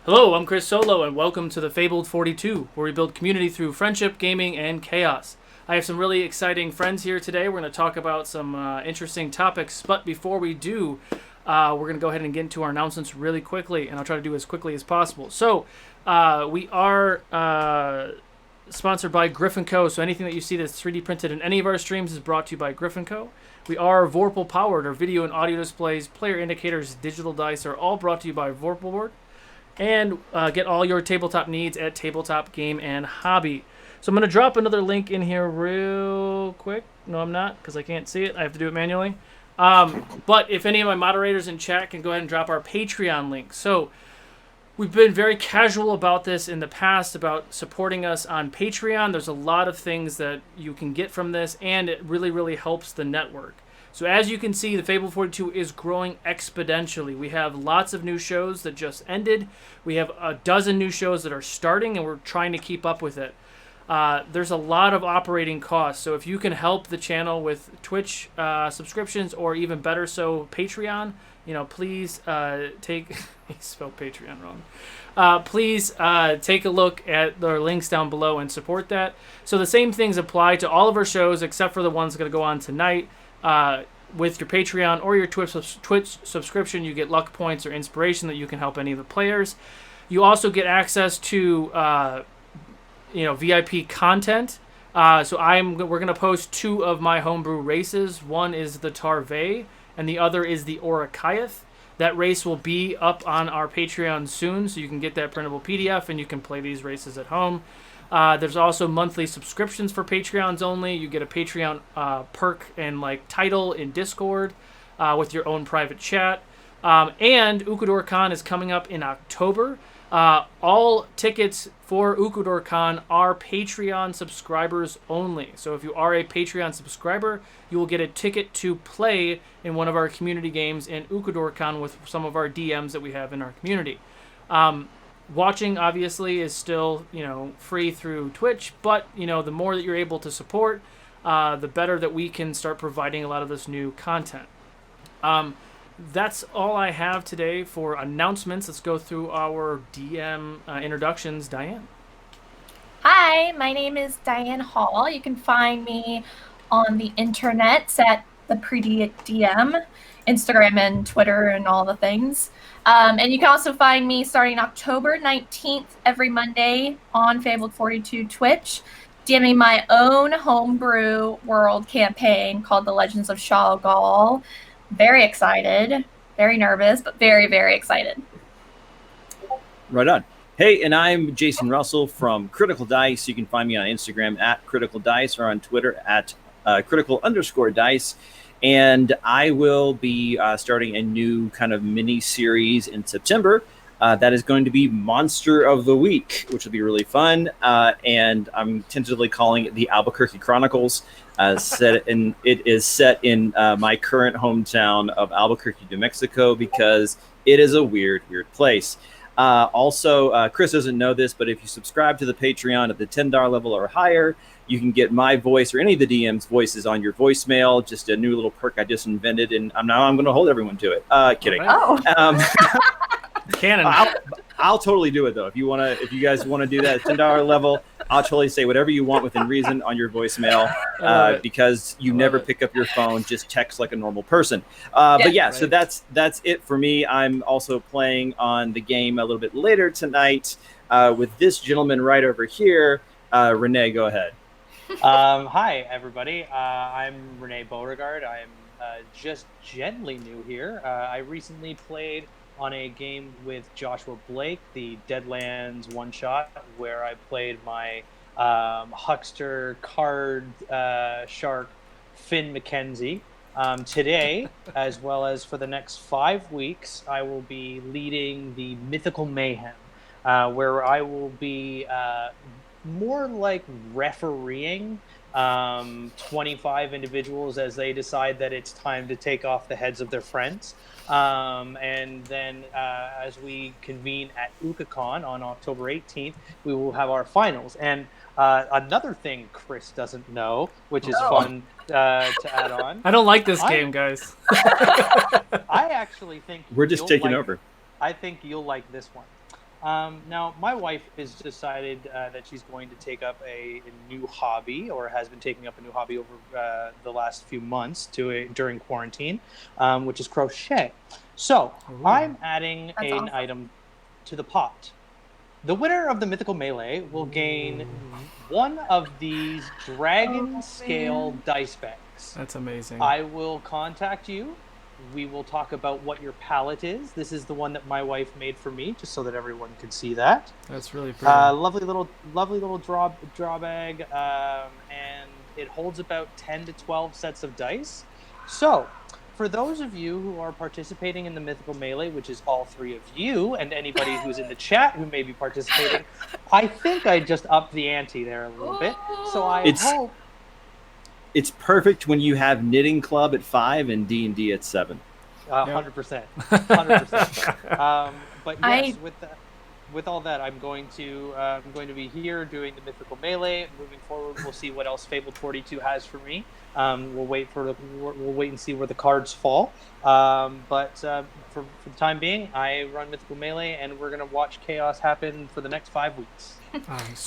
Hello, I'm Chris Solo, and welcome to the Fabled 42, where we build community through friendship, gaming, and chaos. I have some really exciting friends here today. We're going to talk about some interesting topics, but before we do, we're going to go ahead and get into our announcements really quickly, and I'll try to do as quickly as possible. So, we are sponsored by Griffin Co., so anything that you see that's 3D printed in any of our streams is brought to you by Griffin Co. We are Vorpal powered. Our video and audio displays, player indicators, digital dice are all brought to you by Vorpal Board. And get all your tabletop needs at Tabletop Game and Hobby. So I'm going to drop another link in here real quick. No, I'm not, because I can't see it. I have to do it manually. But if any of my moderators in chat can go ahead and drop our Patreon link. So we've been very casual about this in the past, about supporting us on Patreon. There's a lot of things that you can get from this, and it really, really helps the network. So as you can see, the Fable 42 is growing exponentially. We have lots of new shows that just ended. We have a dozen new shows that are starting, and we're trying to keep up with it. There's a lot of operating costs. So if you can help the channel with Twitch subscriptions, or even better so, Patreon, please take... I spelled Patreon wrong. Please take a look at the links down below and support that. So the same things apply to all of our shows, except for the ones that are going to go on tonight. With your Patreon or your Twitch subscription, you get luck points or inspiration that you can help any of the players. You also get access to VIP content. So we're going to post two of my homebrew races. One is the Tarvey, and the other is the Orakayath. That race will be up on our Patreon soon, so you can get that printable PDF and you can play these races at home. There's also monthly subscriptions for Patreons only. You get a Patreon perk and title in Discord with your own private chat. And UkadorCon is coming up in October. All tickets for UkadorCon are Patreon subscribers only. So if you are a Patreon subscriber, you will get a ticket to play in one of our community games in UkadorCon with some of our DMs that we have in our community. Watching, obviously, is still, free through Twitch, but, the more that you're able to support, the better that we can start providing a lot of this new content. That's all I have today for announcements. Let's go through our DM introductions. Diane. Hi, my name is Diane Hall. You can find me on the internet at the Pretty DM, Instagram and Twitter and all the things. And you can also find me starting October 19th every Monday on Fabled 42 Twitch, DMing my own homebrew world campaign called The Legends of Shao Gal. Very excited, very nervous, but very, very excited. Right on. Hey, and I'm Jason Russell from Critical Dice. You can find me on Instagram at Critical Dice or on Twitter at Critical_Dice. And I will be starting a new kind of mini series in September. That is going to be Monster of the Week, which will be really fun. And I'm tentatively calling it the Albuquerque Chronicles. It is set in my current hometown of Albuquerque, New Mexico, because it is a weird, weird place. Also, Chris doesn't know this, but if you subscribe to the Patreon at the $10 level or higher, you can get my voice or any of the DM's voices on your voicemail. Just a new little perk I just invented, and now I'm going to hold everyone to it. Kidding. Oh. Canon. I'll totally do it though. If you guys want to do that $10 level, I'll totally say whatever you want within reason on your voicemail, because you never pick up your phone, just text like a normal person. But yeah, right. So that's it for me. I'm also playing on the game a little bit later tonight with this gentleman right over here. Renee, go ahead. Hi, everybody. I'm Renee Beauregard. I'm just gently new here. I recently played on a game with Joshua Blake, the Deadlands one-shot, where I played my huckster card shark Finn McKenzie. Today, as well as for the next 5 weeks, I will be leading the Mythical Mayhem, where I will be more like refereeing 25 individuals as they decide that it's time to take off the heads of their friends. And then as we convene at UkaCon on October 18th, we will have our finals. And another thing Chris doesn't know, which is fun to add on. I don't like this game, guys. I actually think we're just taking over. I think you'll like this one. Now, my wife has decided that she's going to take up a new hobby, or has been taking up a new hobby over the last few months during quarantine, which is crochet. So Ooh. I'm adding That's an awesome. item to the pot. The winner of the Mythical Melee will gain one of these dragon scale man. dice bags. That's amazing. I will contact you. We will talk about what your palette is. This is the one that my wife made for me, just so that everyone can see that. That's really pretty. Lovely little draw bag, and it holds about 10 to 12 sets of dice. So, for those of you who are participating in the Mythical Melee, which is all three of you, and anybody who's in the chat who may be participating, I think I just upped the ante there a little bit. So I hope it's perfect when you have knitting club at 5 and D&D at 7. 100%, 100%. But yes, with all that, I'm going to be here doing the Mythical Melee. Moving forward, we'll see what else Fabled 42 has for me. We'll wait and see where the cards fall. But for the time being, I run Mythical Melee, and we're gonna watch chaos happen for the next 5 weeks.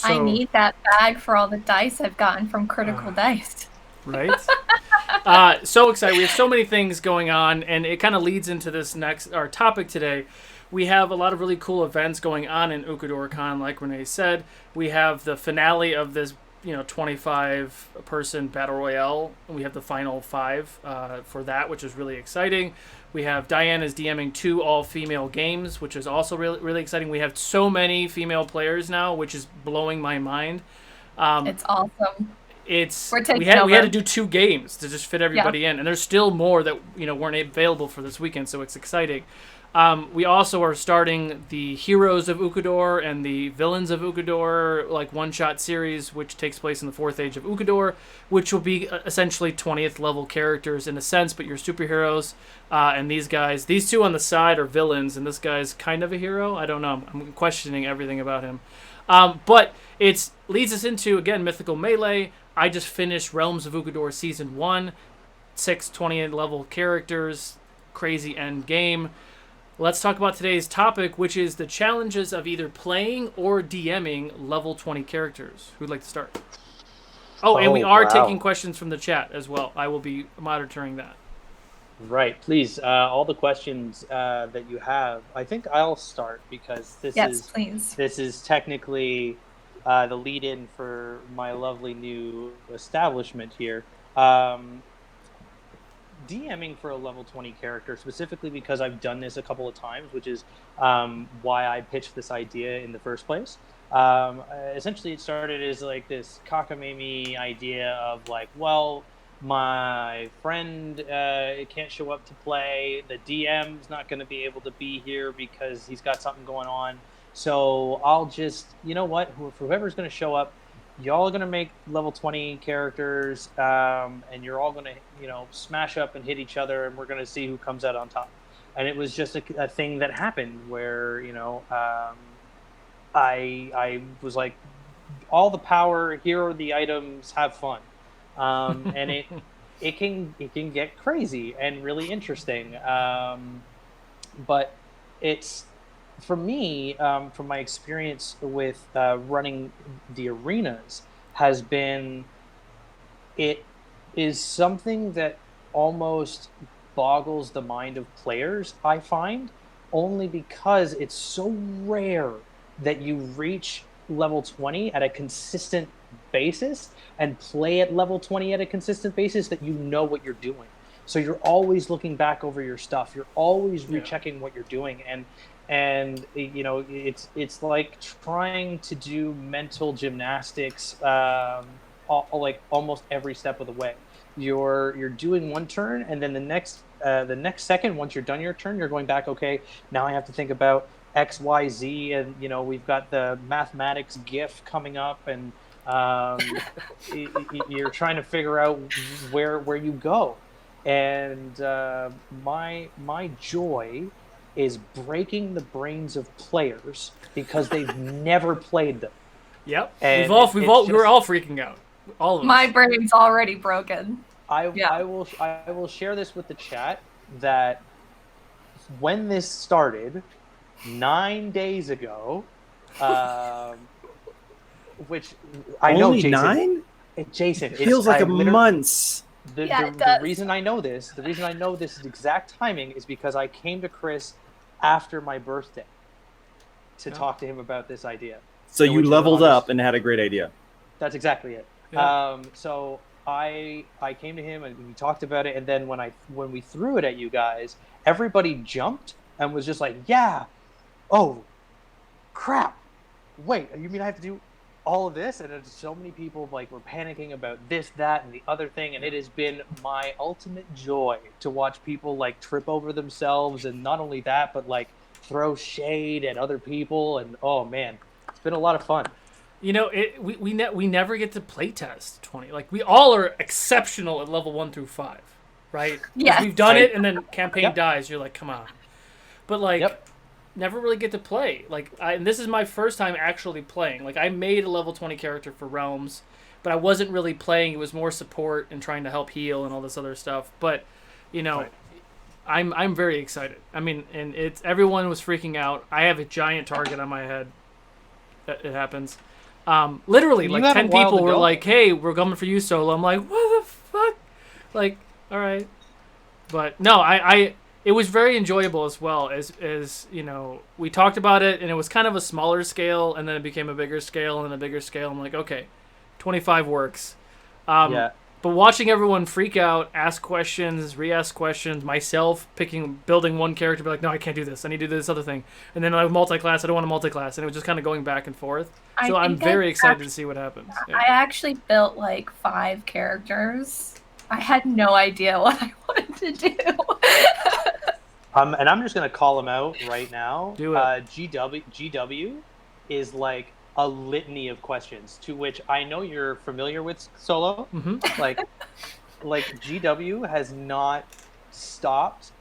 I need that bag for all the dice I've gotten from Critical Dice. Right? So excited. We have so many things going on, and it kind of leads into our topic today. We have a lot of really cool events going on in UkadorCon, like Renee said. We have the finale of this 25-person battle royale. We have the final 5 for that, which is really exciting. We have Diane is DMing 2 all-female games, which is also really, really exciting. We have so many female players now, which is blowing my mind. It's awesome. We had to do 2 games to just fit everybody in, and there's still more that weren't available for this weekend, so it's exciting. We also are starting the Heroes of Ukador and the Villains of Ukador one-shot series, which takes place in the 4th age of Ukador, which will be essentially 20th level characters in a sense, but you're superheroes. And these 2 on the side are villains, and this guy's kind of a hero. I don't know. I'm questioning everything about him. But it leads us into, again, Mythical Melee. I just finished Realms of Ukador Season 1, 6 20th level characters, crazy end game. Let's talk about today's topic, which is the challenges of either playing or DMing level 20 characters. Who'd like to start? And we are taking questions from the chat as well. I will be monitoring that. Right, please. All the questions that you have, I think I'll start because this is technically the lead-in for my lovely new establishment here. DMing for a level 20 character, specifically because I've done this a couple of times, which is why I pitched this idea in the first place. Essentially, it started as this cockamamie idea of my friend can't show up to play. The DM's not going to be able to be here because he's got something going on. So I'll just, whoever's going to show up, y'all are going to make level 20 characters, and you're all going to, smash up and hit each other, and we're going to see who comes out on top. And it was just a thing that happened where, I was like, all the power, here are the items, have fun. And it can get crazy and really interesting. But it's, for me, from my experience with running the arenas, has been, it is something that almost boggles the mind of players, I find, only because it's so rare that you reach level 20 at a consistent basis and play at level 20 at a consistent basis that you know what you're doing. So you're always looking back over your stuff. You're always rechecking what you're doing. And it's like trying to do mental gymnastics almost every step of the way. You're doing one turn, and then the next second, once you're done your turn, you're going back, okay, now I have to think about X, Y, Z, and we've got the mathematics GIF coming up, and you're trying to figure out where you go. And my joy is breaking the brains of players because they've never played them. Yep, we're all freaking out. All of us. My brain's already broken. I will share this with the chat that when this started, 9 days ago, which I know, Only Jason. 9? Jason, It feels like a month. The reason I know this exact timing is because I came to Chris after my birthday to talk to him about this idea. So you leveled up and had a great idea. That's exactly it. Yeah. So I came to him and we talked about it, and then when we threw it at you guys, everybody jumped and was just like, "Yeah, oh, crap! Wait, you mean I have to do all of this?" And there's so many people like were panicking about this, that, and the other thing, and it has been my ultimate joy to watch people like trip over themselves, and not only that, but like throw shade at other people, and oh man, it's been a lot of fun. You know, we never get to playtest 20. Like, we all are exceptional at level 1 through 5, right? Yeah. We've done it, and then campaign Yep. dies. You're like, come on. But, like, Yep. never really get to play. Like, and this is my first time actually playing. Like, I made a level 20 character for Realms, but I wasn't really playing. It was more support and trying to help heal and all this other stuff. But, you know, Right. I'm very excited. I mean, and everyone was freaking out. I have a giant target on my head. It happens. Literally, You like had a 10 while people to were go. like, "Hey, we're coming for you, Solo." I'm like, "What the fuck?" Like, all right, but no, it was very enjoyable as well as you know, we talked about it, and it was kind of a smaller scale, and then it became a bigger scale, and then a bigger scale. I'm like, okay, 25 works. Yeah. But watching everyone freak out, ask questions, re-ask questions, myself building one character, be like, no, I can't do this. I need to do this other thing. And then like multi-class, I don't want a multi-class. And it was just kind of going back and forth. So I'm very excited to see what happens. Yeah. I actually built like 5 characters. I had no idea what I wanted to do. And I'm just gonna call him out right now. Do it. GW is like a litany of questions to which I know you're familiar with, Solo. Mm-hmm. Like GW has not stopped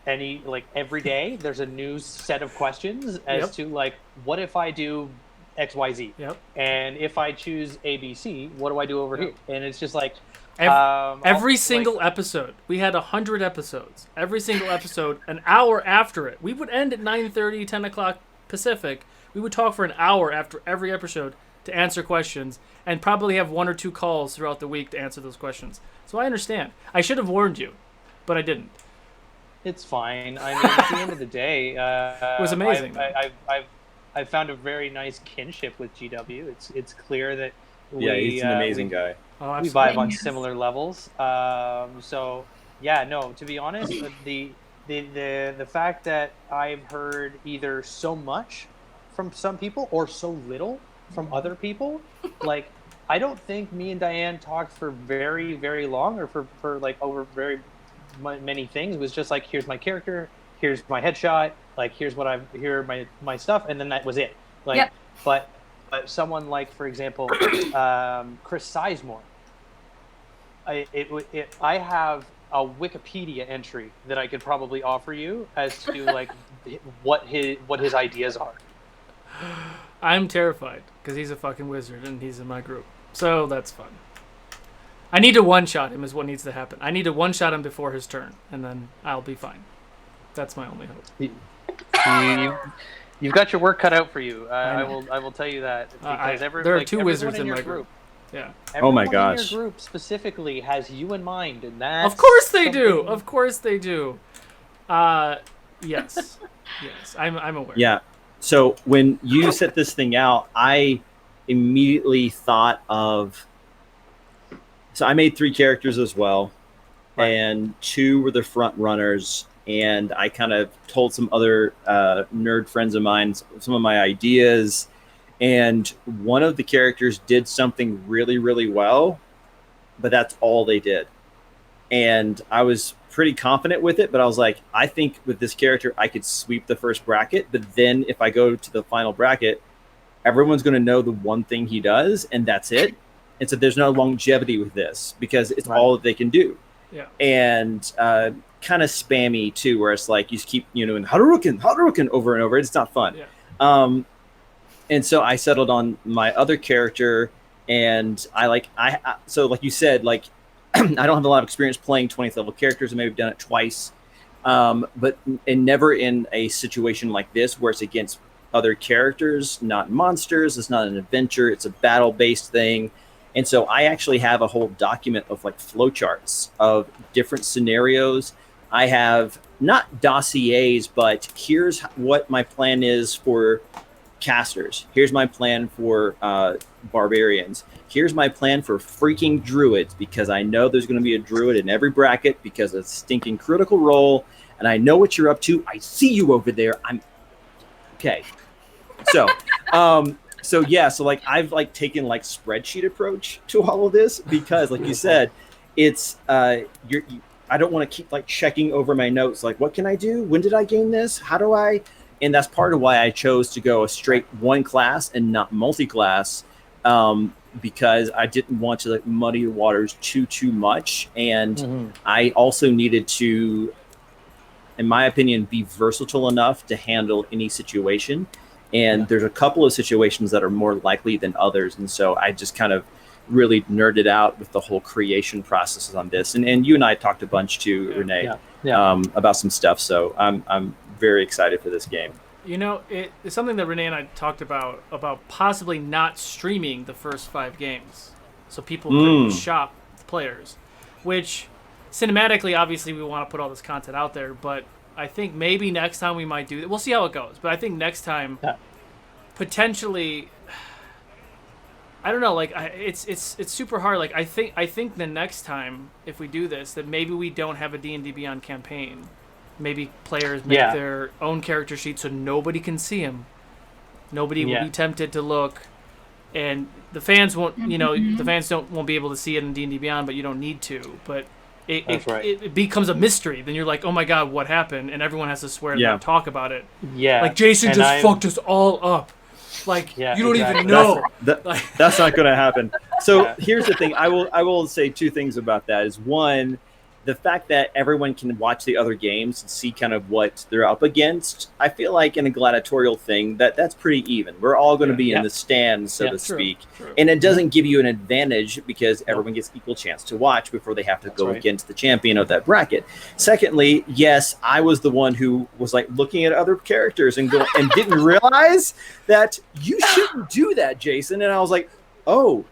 any, like every day there's a new set of questions as to like, what if I do XYZ? Yep. And if I choose ABC, what do I do over here? And it's just like every single episode. We had 100 episodes. Every single episode, an hour after it. We would end at 9:30, 10 o'clock Pacific. We would talk for an hour after every episode to answer questions, and probably have 1 or 2 calls throughout the week to answer those questions. So I understand. I should have warned you, but I didn't. It's fine. I mean, at the end of the day, It was amazing. I've found a very nice kinship with GW. It's clear that He's an amazing guy. Oh, we absolutely. vibe on similar levels. So yeah, no. To be honest, the fact that I've heard either so much from some people or so little from other people, like I don't think me and Diane talked for very, very long, or for like over very many things. It was just like, here's my character, here's my headshot, like here my stuff, and then that was it. Like, Yep. but someone like, for example, Chris Sizemore, I have a Wikipedia entry that I could probably offer you as to like what his ideas are. I'm terrified because he's a fucking wizard and he's in my group. So that's fun. I need to one-shot him is what needs to happen. I need to one-shot him before his turn, and then I'll be fine. That's my only hope. You've got your work cut out for you. I will tell you that, because there are 2 wizards in my group. Yeah. Oh my Everyone gosh. in your group specifically has you in mind, and that's Of course they do. something- Of course they do. Yes. Yes. I'm aware. Yeah. So when you set this thing out, I immediately thought of. So I made 3 characters as well, Right. and 2 were the front runners. And I kind of told some other nerd friends of mine some of my ideas. And one of the characters did something really, really well, but that's all they did. And I was pretty confident with it, but I was like, I think with this character, I could sweep the first bracket. But then if I go to the final bracket, everyone's going to know the one thing he does, and that's it. And so there's no longevity with this because it's all that they can do. Yeah. And kind of spammy too, where it's like you just keep, in Hadouken over and over. It's not fun. Yeah. And so I settled on my other character, and so like you said, like I don't have a lot of experience playing 20th level characters. I maybe have done it twice. but and never in a situation like this where it's against other characters, not monsters. It's not an adventure. It's a battle-based thing. And so I actually have a whole document of like flowcharts of different scenarios. I have not dossiers, but here's what my plan is for casters. Here's my plan for barbarians. Here's my plan for freaking druids, because I know there's going to be a druid in every bracket because of stinking critical role, and I know what you're up to. I see you over there. I'm okay. So, so like I've like taken like spreadsheet approach to all of this because, like you said, it's I don't want to keep like checking over my notes. Like, what can I do? When did I gain this? How do I? And that's part of why I chose to go a straight one class and not multi-class, because I didn't want to like muddy the waters too much. And I also needed to, in my opinion, be versatile enough to handle any situation. And there's a couple of situations that are more likely than others. And so I just kind of really nerded out with the whole creation processes on this. And you and I talked a bunch too, Renee, about some stuff. So I'm very excited for this game. You know, it's something that Renee and I talked about possibly not streaming the first 5 games so people could shop players, which cinematically, obviously, we want to put all this content out there, but I think maybe next time we might do it. We'll see how it goes, but I think next time, potentially, I don't know. Like, it's super hard. Like, I think the next time if we do this, that maybe we don't have a D&D Beyond campaign. Maybe players make their own character sheet so nobody can see them. Nobody will be tempted to look, and the fans won't. You know, the fans won't be able to see it in D&D Beyond, but you don't need to. But it becomes a mystery. Then you're like, oh my god, what happened? And everyone has to swear to not talk about it. Yeah, like Jason just fucked us all up. Like, you don't even know. That's not going to happen. So here's the thing. I will say 2 things about that. Is one, the fact that everyone can watch the other games and see kind of what they're up against. I feel like in a gladiatorial thing that's pretty even. We're all going to be in the stands, so to speak. True. And it doesn't give you an advantage because everyone gets equal chance to watch before they have to go against the champion of that bracket. Secondly, yes, I was the one who was like looking at other characters and didn't realize that you shouldn't do that, Jason. And I was like, I'm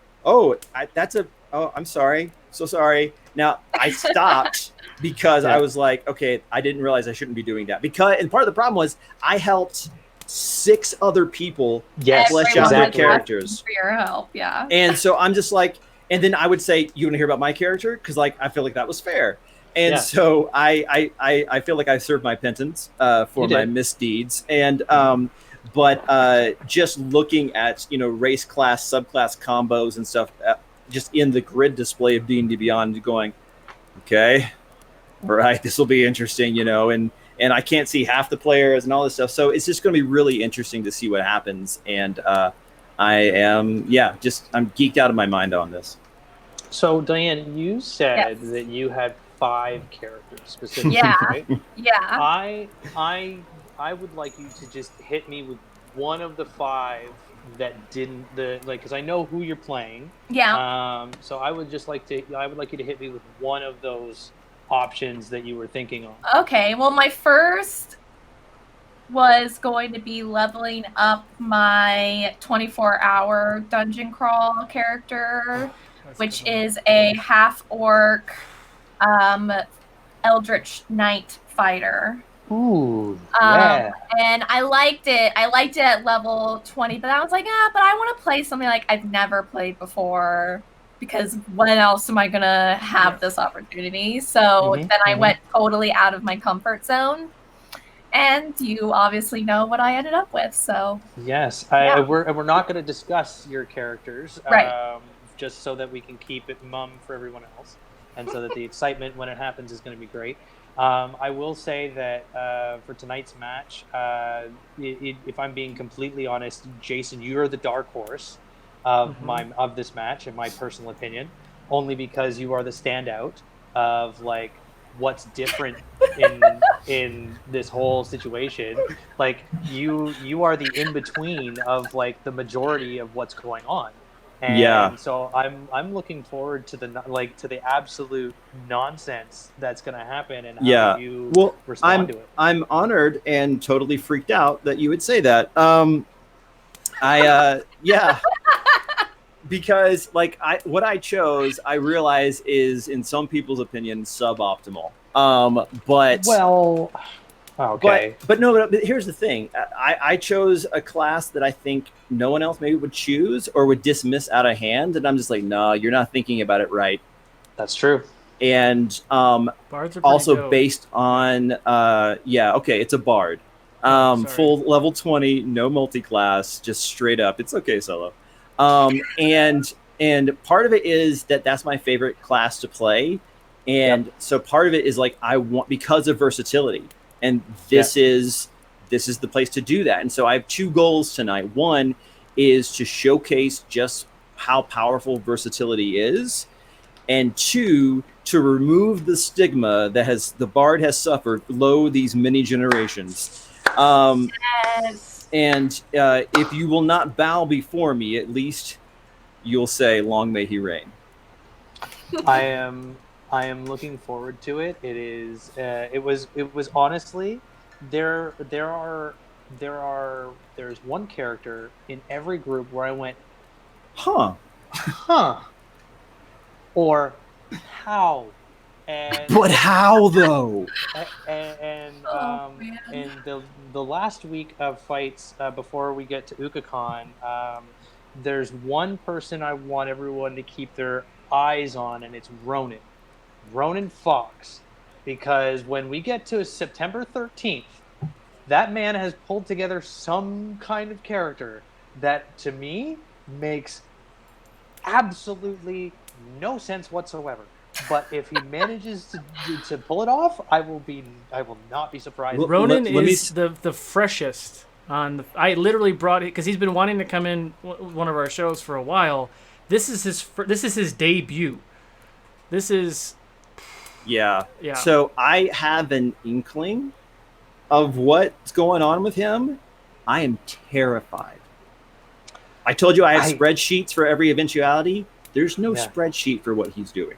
sorry. So sorry. Now, I stopped because I was like, okay, I didn't realize I shouldn't be doing that. And part of the problem was I helped 6 other people flesh out their characters. For your help, And so I'm just like, and then I would say, you want to hear about my character? Because like I feel like that was fair. And so I feel like I served my penance for my misdeeds. And but just looking at race class, subclass combos and stuff. Just in the grid display of D&D Beyond, going, okay, all right, this will be interesting, and I can't see half the players and all this stuff. So it's just going to be really interesting to see what happens. And I'm geeked out of my mind on this. So Diane, you said that you had 5 characters specifically, right? Yeah. I would like you to just hit me with one of the 5 that didn't because I know who you're playing. So I would like you to hit me with one of those options that you were thinking of. Okay, well, my first was going to be leveling up my 24-hour dungeon crawl character, which is a half-orc Eldritch Knight fighter. Ooh, and I liked it. I liked it at level 20, but I was like, but I want to play something like I've never played before, because when else am I going to have this opportunity? So then I went totally out of my comfort zone, and you obviously know what I ended up with. So yes, we're not going to discuss your characters, just so that we can keep it mum for everyone else, and so that the excitement when it happens is going to be great. I will say that for tonight's match, if I'm being completely honest, Jason, you're the dark horse of this match, in my personal opinion, only because you are the standout of like what's different in this whole situation. Like you are the in between of like the majority of what's going on, And so I'm looking forward to the absolute nonsense that's going to happen and how you respond to it. I'm honored and totally freaked out that you would say that. Because what I chose, I realize is in some people's opinion suboptimal. Okay. But here's the thing. I chose a class that I think no one else maybe would choose or would dismiss out of hand, and I'm just like, no, you're not thinking about it right. That's true. And Bards are also dope. based on it's a bard. Full level 20, no multi-class, just straight up. It's okay, solo. And part of it is that's my favorite class to play. And so part of it is like I want because of versatility. And this is the place to do that. And so I have two goals tonight. One is to showcase just how powerful versatility is, and two, to remove the stigma that the bard has suffered these many generations. Yes. And if you will not bow before me, at least you'll say, "Long may he reign." I am looking forward to it. It is. It was honestly. There's one character in every group where I went, huh, or how, but how though? And the last week of fights before we get to UkaCon, there's one person I want everyone to keep their eyes on, and it's Ronan Fox, because when we get to September 13th, that man has pulled together some kind of character that to me makes absolutely no sense whatsoever. But if he manages to pull it off, I will not be surprised. Ronan is the freshest on I literally brought it because he's been wanting to come in one of our shows for a while. This is his debut. This is Yeah. So I have an inkling of what's going on with him. I am terrified. I told you I have spreadsheets for every eventuality. There's no spreadsheet for what he's doing.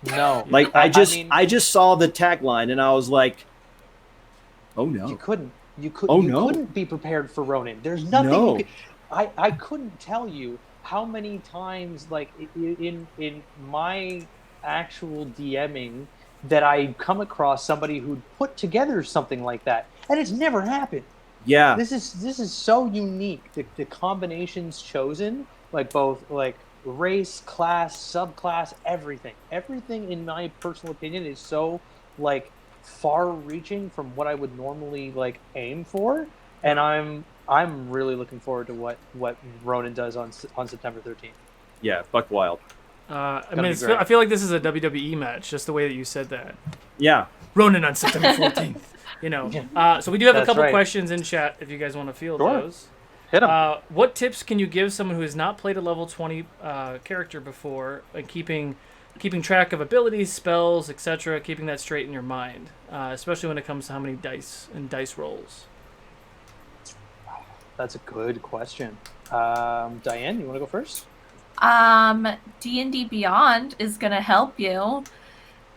No. I just saw the tagline and I was like, oh no. You couldn't be prepared for Ronan. There's nothing you could, I couldn't tell you how many times in my actual DMing that I come across somebody who'd put together something like that, and it's never happened. Yeah, this is so unique. The combinations chosen, both race, class, subclass, everything in my personal opinion is so far-reaching from what I would normally aim for, and I'm really looking forward to what Ronan does on September 13th. Yeah, buck wild. I feel like this is a WWE match, just the way that you said that. Yeah. Ronan on September 14th. So we do have a couple questions in chat if you guys want to field those. Hit them. What tips can you give someone who has not played a level 20 character before, and keeping track of abilities, spells, etc., keeping that straight in your mind, especially when it comes to how many dice and dice rolls? That's a good question. Diane, you want to go first? D&D Beyond is gonna help you.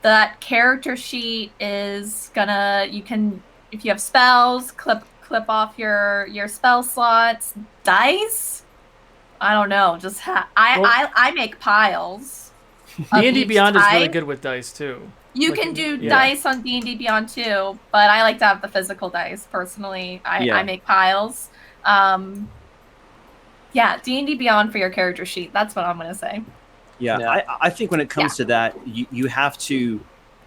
That character sheet is gonna, if you have spells, clip off your spell slots. Dice, I don't know, I make piles. D&D Beyond is really good with dice too. You can do dice on D&D Beyond too, but I like to have the physical dice personally. I make piles. Yeah, D&D Beyond for your character sheet. That's what I'm going to say. Yeah. I think when it comes to that, you have to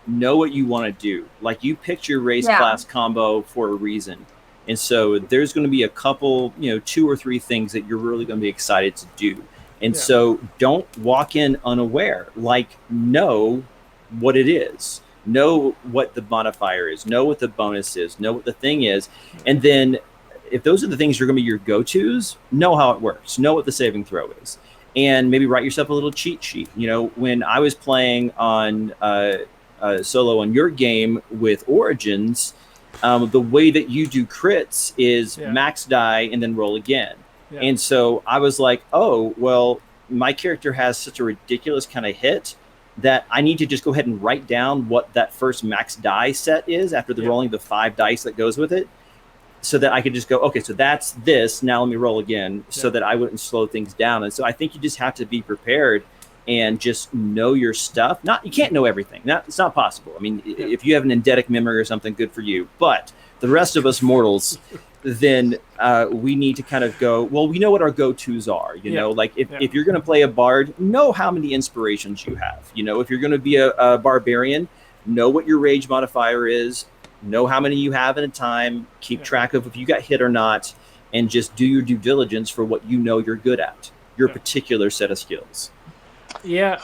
know what you want to do. Like, you picked your race class combo for a reason. And so there's going to be a couple, 2 or 3 things that you're really going to be excited to do. And so don't walk in unaware. Know what it is. Know what the modifier is. Know what the bonus is. Know what the thing is. And then if those are the things you're going to be your go-tos, know how it works. Know what the saving throw is. And maybe write yourself a little cheat sheet. When I was playing on solo on your game with Origins, the way that you do crits is max die and then roll again. Yeah. And so I was like, oh, well, my character has such a ridiculous kind of hit that I need to just go ahead and write down what that first max die set is after the rolling the 5 dice that goes with it, so that I could just go, okay, so that's this. Now let me roll again, so that I wouldn't slow things down. And so I think you just have to be prepared and just know your stuff. You can't know everything. It's not possible. I mean, if you have an eidetic memory or something, good for you. But the rest of us mortals, then we need to kind of go, well, we know what our go-tos are. You know, like if you're going to play a bard, know how many inspirations you have. You know, if you're going to be a barbarian, know what your rage modifier is. Know how many you have at a time. Keep track of if you got hit or not, and just do your due diligence for what you know you're good at. Your particular set of skills. Yeah.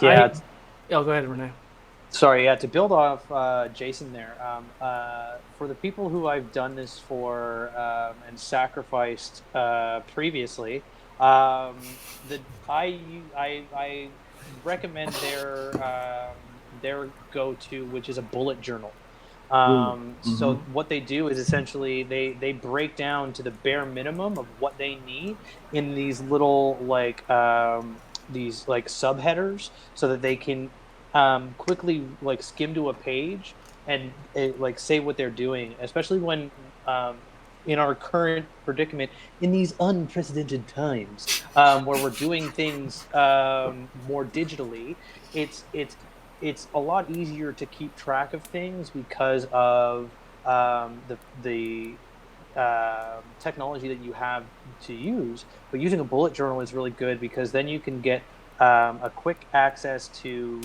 Go ahead, Renee. Sorry, to build off Jason there, for the people who I've done this for and sacrificed previously, I recommend their go-to, which is a bullet journal. So what they do is essentially they break down to the bare minimum of what they need in these little subheaders, so that they can quickly skim to a page and say what they're doing, especially when in our current predicament, in these unprecedented times, where we're doing things more digitally. It's a lot easier to keep track of things because of the technology that you have to use. But using a bullet journal is really good, because then you can get a quick access to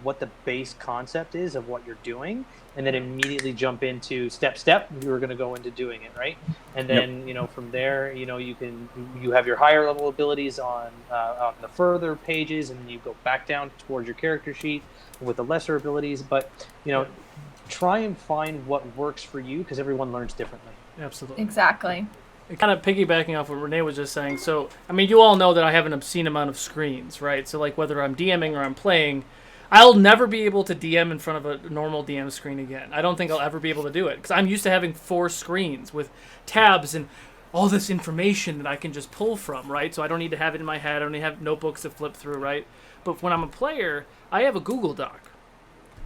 what the base concept is of what you're doing, and then immediately jump into step you're going to go into doing it, right? And then from there, you have your higher level abilities on the further pages, and you go back down towards your character sheet with the lesser abilities. But try and find what works for you, because everyone learns differently. Absolutely. Exactly. Kind of piggybacking off what Renee was just saying. So, I mean, you all know that I have an obscene amount of screens, right? So, like, whether I'm DMing or I'm playing, I'll never be able to DM in front of a normal DM screen again. I don't think I'll ever be able to do it, because I'm used to having 4 screens with tabs and all this information that I can just pull from, right? So I don't need to have it in my head. I don't need to have notebooks to flip through, right? But when I'm a player, I have a Google Doc.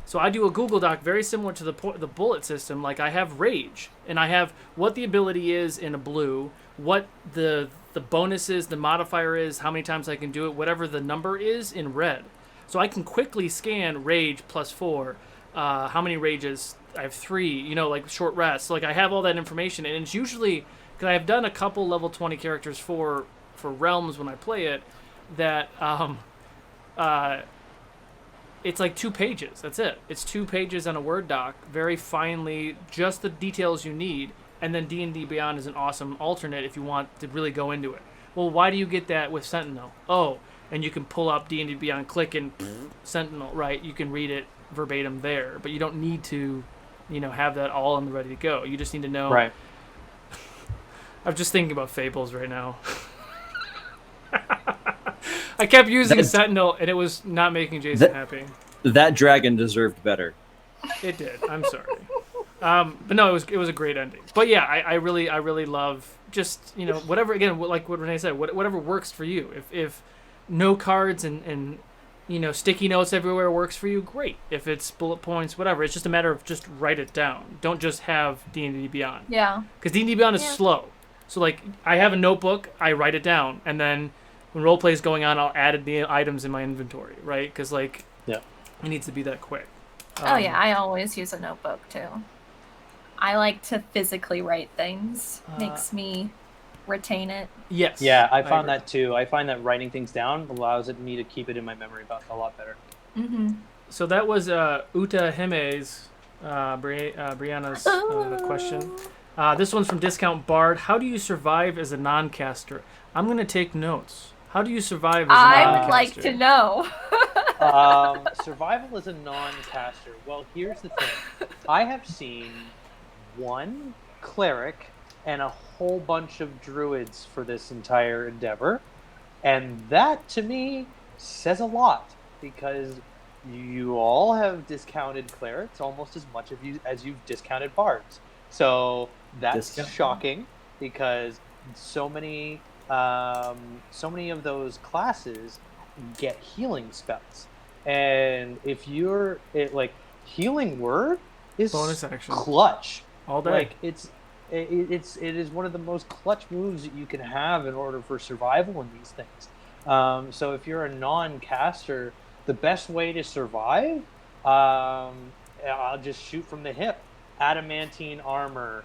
So I do a Google Doc very similar to the bullet system. Like, I have rage, and I have what the ability is in a blue, what the bonus is, the modifier is, how many times I can do it, whatever the number is in red. So I can quickly scan rage +4, how many rages, I have 3, like short rest. So, like, I have all that information, and it's usually, because I've done a couple level 20 characters for Realms when I play it, that it's like 2 pages. That's it. It's 2 pages on a Word doc, very finely, just the details you need. And then D&D Beyond is an awesome alternate if you want to really go into it. Well, why do you get that with Sentinel? Oh, and you can pull up D&D Beyond, click, and Sentinel, right? You can read it verbatim there, but you don't need to, have that all in the ready to go. You just need to know. Right. I'm just thinking about Fables right now. I kept using Sentinel, and it was not making Jason happy. That dragon deserved better. It did. I'm sorry. But no, it was a great ending. But yeah, I really love just, whatever, again, like what Renee said, whatever works for you. If no cards and sticky notes everywhere works for you, great. If it's bullet points, whatever, it's just a matter of just write it down. Don't just have D&D Beyond. Yeah. Because D&D Beyond is slow. So, like, I have a notebook, I write it down, and then when roleplay is going on, I'll add the items in my inventory, right? Because, like, it needs to be that quick. I always use a notebook, too. I like to physically write things. Makes me retain it. Yes. Yeah, I found that, too. I find that writing things down allows me to keep it in my memory a lot better. Mm-hmm. So that was Uta Hime's, Brianna's question. This one's from Discount Bard. How do you survive as a non-caster? I'm going to take notes. How do you survive as a non-caster? I would like to know. Survival as a non-caster. Well, here's the thing. I have seen 1 cleric and a whole bunch of druids for this entire endeavor. And that, to me, says a lot. Because you all have discounted clerics almost as much as you've discounted bards. So that's shocking, because so many of those classes get healing spells. And if you're like healing word is Bonus action. clutch. All day. Like it is one of the most clutch moves that you can have in order for survival in these things. So if you're a non-caster, the best way to survive, I'll just shoot from the hip. Adamantine armor.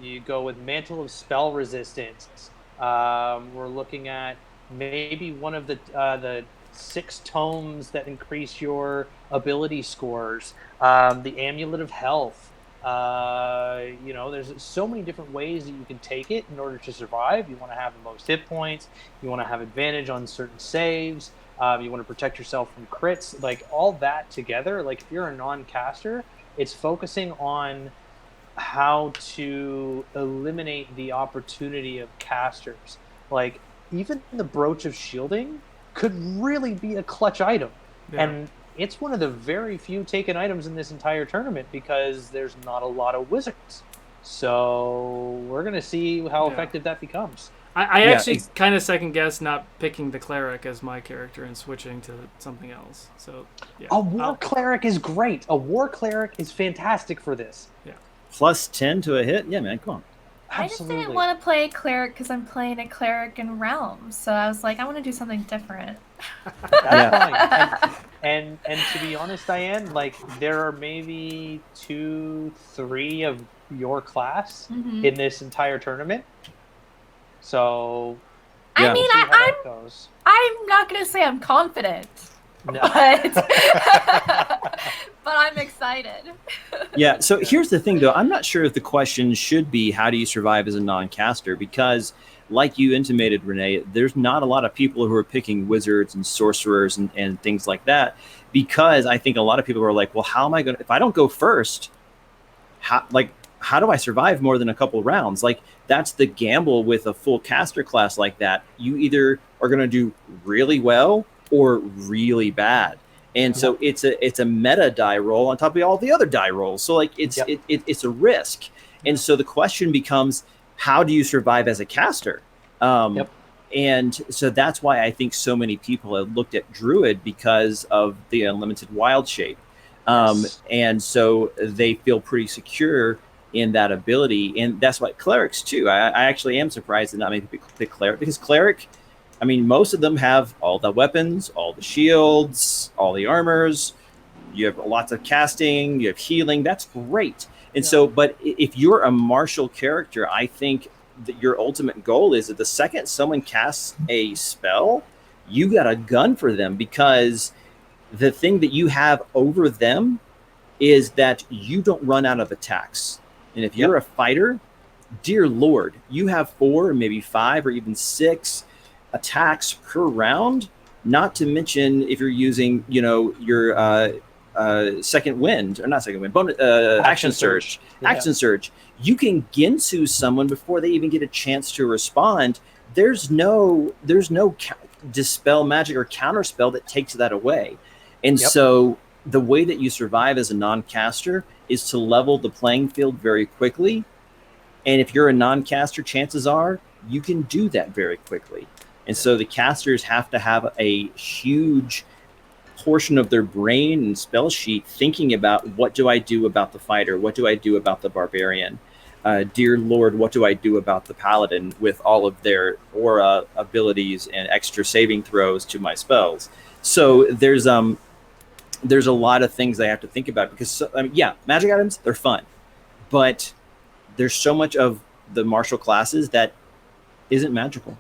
You go with mantle of spell resistance. We're looking at maybe one of the 6 tomes that increase your ability scores. The amulet of health. There's so many different ways that you can take it in order to survive. You want to have the most hit points. You want to have advantage on certain saves. You want to protect yourself from crits. Like all that together, like if you're a non-caster, it's focusing on how to eliminate the opportunity of casters. Like even the brooch of shielding could really be a clutch item. Yeah. And it's one of the very few taken items in this entire tournament because there's not a lot of wizards. So we're going to see how effective that becomes. I actually kind of second guess not picking the cleric as my character and switching to something else. So yeah. A war cleric is great. A war cleric is fantastic for this. Yeah. Plus 10 to a hit? Yeah, man, come on. I just didn't want to play cleric because I'm playing a cleric in Realms. So I was like, I want to do something different. That's fine. And to be honest, Diane, like there are maybe 2, 3 of your class in this entire tournament. So I mean, I'm not gonna say I'm confident, no. but I'm excited. Yeah. So here's the thing, though. I'm not sure if the question should be how do you survive as a non-caster, because like you intimated, Renee, there's not a lot of people who are picking wizards and sorcerers and things like that, because I think a lot of people are like, well, how am I going to, if I don't go first, how do I survive more than a couple rounds? Like that's the gamble with a full caster class like that. You either are going to do really well or really bad. And so it's a meta die roll on top of all the other die rolls. So like it's a risk. And so the question becomes, how do you survive as a caster? And so that's why I think so many people have looked at Druid because of the unlimited wild shape. And so they feel pretty secure in that ability. And that's what clerics too. I actually am surprised that not many people pick cleric, because cleric, I mean, most of them have all the weapons, all the shields, all the armors. You have lots of casting, you have healing. That's great. And so, but if you're a martial character, I think that your ultimate goal is that the second someone casts a spell, you got a gun for them, because the thing that you have over them is that you don't run out of attacks. And if you're a fighter, dear Lord, you have 4, maybe 5, or even 6 attacks per round. Not to mention if you're using, your second wind, or not second wind, bonus, action surge. Action surge. You can Ginsu someone before they even get a chance to respond. There's no dispel magic or counter spell that takes that away. And so the way that you survive as a non-caster is to level the playing field very quickly. And if you're a non-caster, chances are you can do that very quickly. And so the casters have to have a huge portion of their brain and spell sheet thinking about, what do I do about the fighter? What do I do about the barbarian? Dear Lord, what do I do about the paladin with all of their aura abilities and extra saving throws to my spells? So there's a lot of things I have to think about, because magic items, they're fun, but there's so much of the martial classes that isn't magical.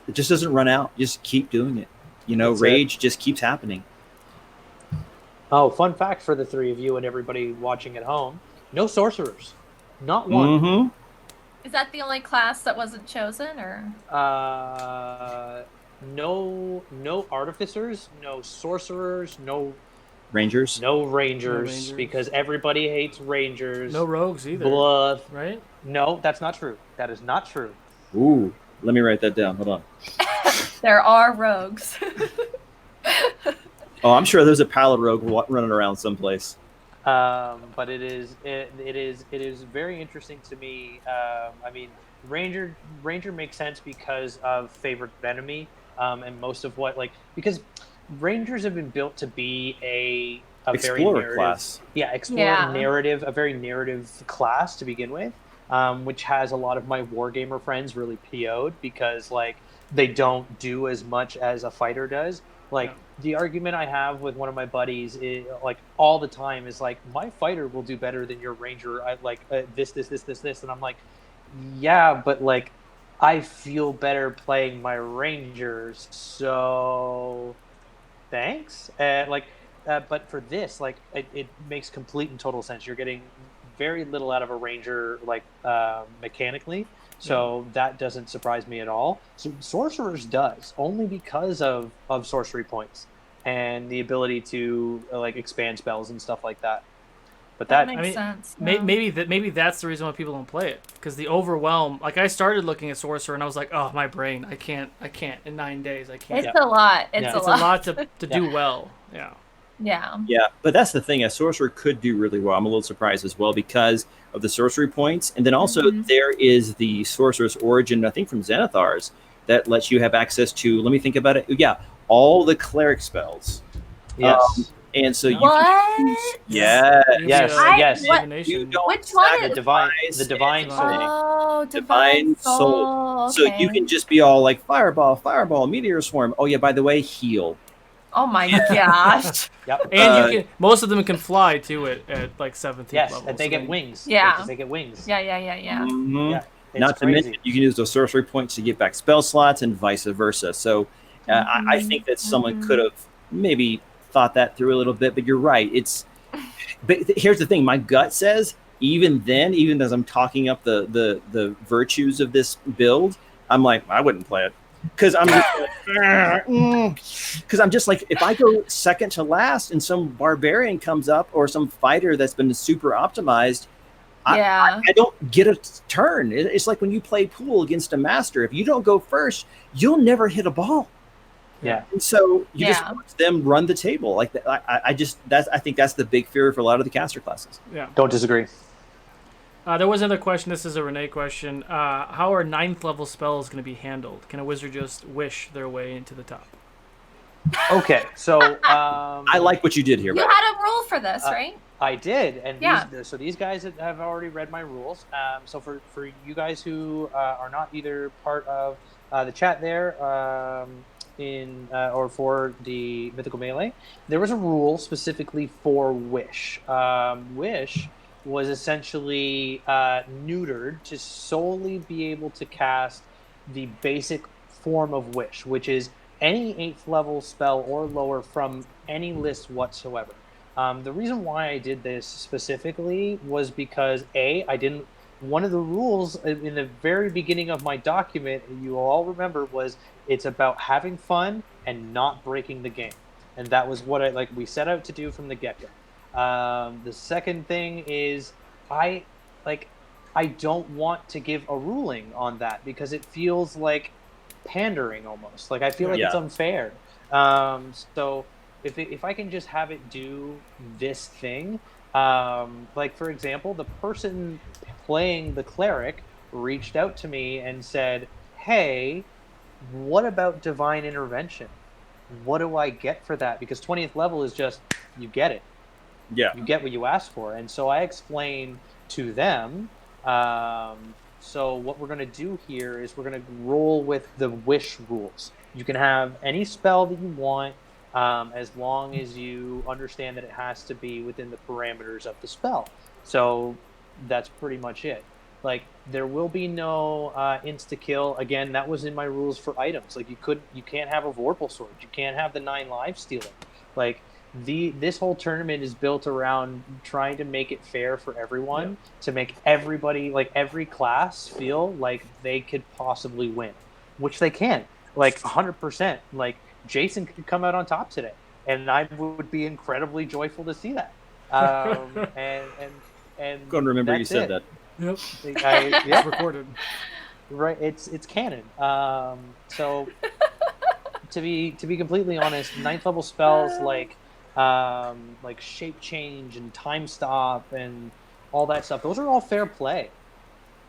It just doesn't run out. Just keep doing it. Rage just keeps happening. Oh, fun fact for the 3 of you and everybody watching at home: no sorcerers, not one. Mm-hmm. Is that the only class that wasn't chosen, or? No artificers, no sorcerers, no Rangers, because everybody hates rangers. No rogues either. Bluff, right? No, that's not true. That is not true. Ooh, let me write that down. Hold on. There are rogues. Oh, I'm sure there's a pallet rogue running around someplace. But it is very interesting to me. I mean, Ranger makes sense because of favorite enemy. and most of what because Rangers have been built to be a very Explorer narrative class. narrative, a very narrative class to begin with, which has a lot of my wargamer friends really PO'd because they don't do as much as a fighter does. The argument I have with one of my buddies is, all the time is my fighter will do better than your ranger. I this, and I'm like, yeah, but I feel better playing my rangers, so thanks. But for this, it makes complete and total sense. You're getting very little out of a ranger, mechanically. So that doesn't surprise me at all. So sorcerers does, only because of sorcery points and the ability to expand spells and stuff like that. But that makes sense. Yeah. Maybe that's the reason why people don't play it, because the overwhelm. I started looking at sorcerer and I was like, oh, my brain, I can't in 9 days. I can't. It's a lot. It's a lot to do well. Yeah. Yeah. But that's the thing. A sorcerer could do really well. I'm a little surprised as well because of the sorcery points, and then also there is the sorcerer's origin, I think, from Xanathar's, that lets you have access to. Let me think about it. Yeah, all the cleric spells. Yes. And so you can use, yes. You don't which one? The divine soul. Oh, divine soul. Okay. So you can just be all like fireball, meteor swarm. Oh yeah, by the way, heal. Oh my gosh. Yep. And most of them can fly too at 17th level. Oh, And they get wings. Yeah. They get wings. Yeah. Mm-hmm. Yeah. Not to mention, you can use those sorcery points to get back spell slots and vice versa. So I think that someone could have maybe thought that through a little bit, but you're right. But here's the thing: my gut says even as I'm talking up the virtues of this build, I'm like, I wouldn't play it because I'm just like, if I go second to last and some barbarian comes up or some fighter that's been super optimized, I don't get a turn. It's like when you play pool against a master. If you don't go first, you'll never hit a ball. Yeah. And so you just watch them run the table. I think that's the big fear for a lot of the caster classes. Yeah. Don't disagree. There was another question. This is a Renee question. How are 9th level spells going to be handled? Can a wizard just wish their way into the top? Okay, so I like what you did here. You had a rule for this, right? I did, and these guys have already read my rules. So for you guys who are not either part of the chat there, or for the Mythical Melee, there was a rule specifically for Wish. Wish was essentially neutered to solely be able to cast the basic form of Wish, which is any 8th level spell or lower from any list whatsoever. The reason why I did this specifically was because one of the rules in the very beginning of my document, you all remember, was it's about having fun and not breaking the game. And that was what we set out to do from the get-go. The second thing is I don't want to give a ruling on that because it feels like pandering almost. I feel like it's unfair. So if I can just have it do this thing, for example, the person playing the cleric reached out to me and said, hey, what about divine intervention? What do I get for that? Because 20th level is just, you get it. Yeah. You get what you asked for. And so I explained to them, so what we're going to do here is we're going to roll with the wish rules. You can have any spell that you want, as long as you understand that it has to be within the parameters of the spell. So that's pretty much it. There will be no insta-kill. Again, that was in my rules for items. You can't have a Vorpal Sword. You can't have the 9 lives stealing. This whole tournament is built around trying to make it fair for everyone, to make everybody, every class, feel like they could possibly win, which they can, 100%. Jason could come out on top today, and I would be incredibly joyful to see that. And go and remember you said that. Yep. It's recorded. Right, it's canon. So to be completely honest, 9th level spells like shape change and time stop and all that stuff, those are all fair play.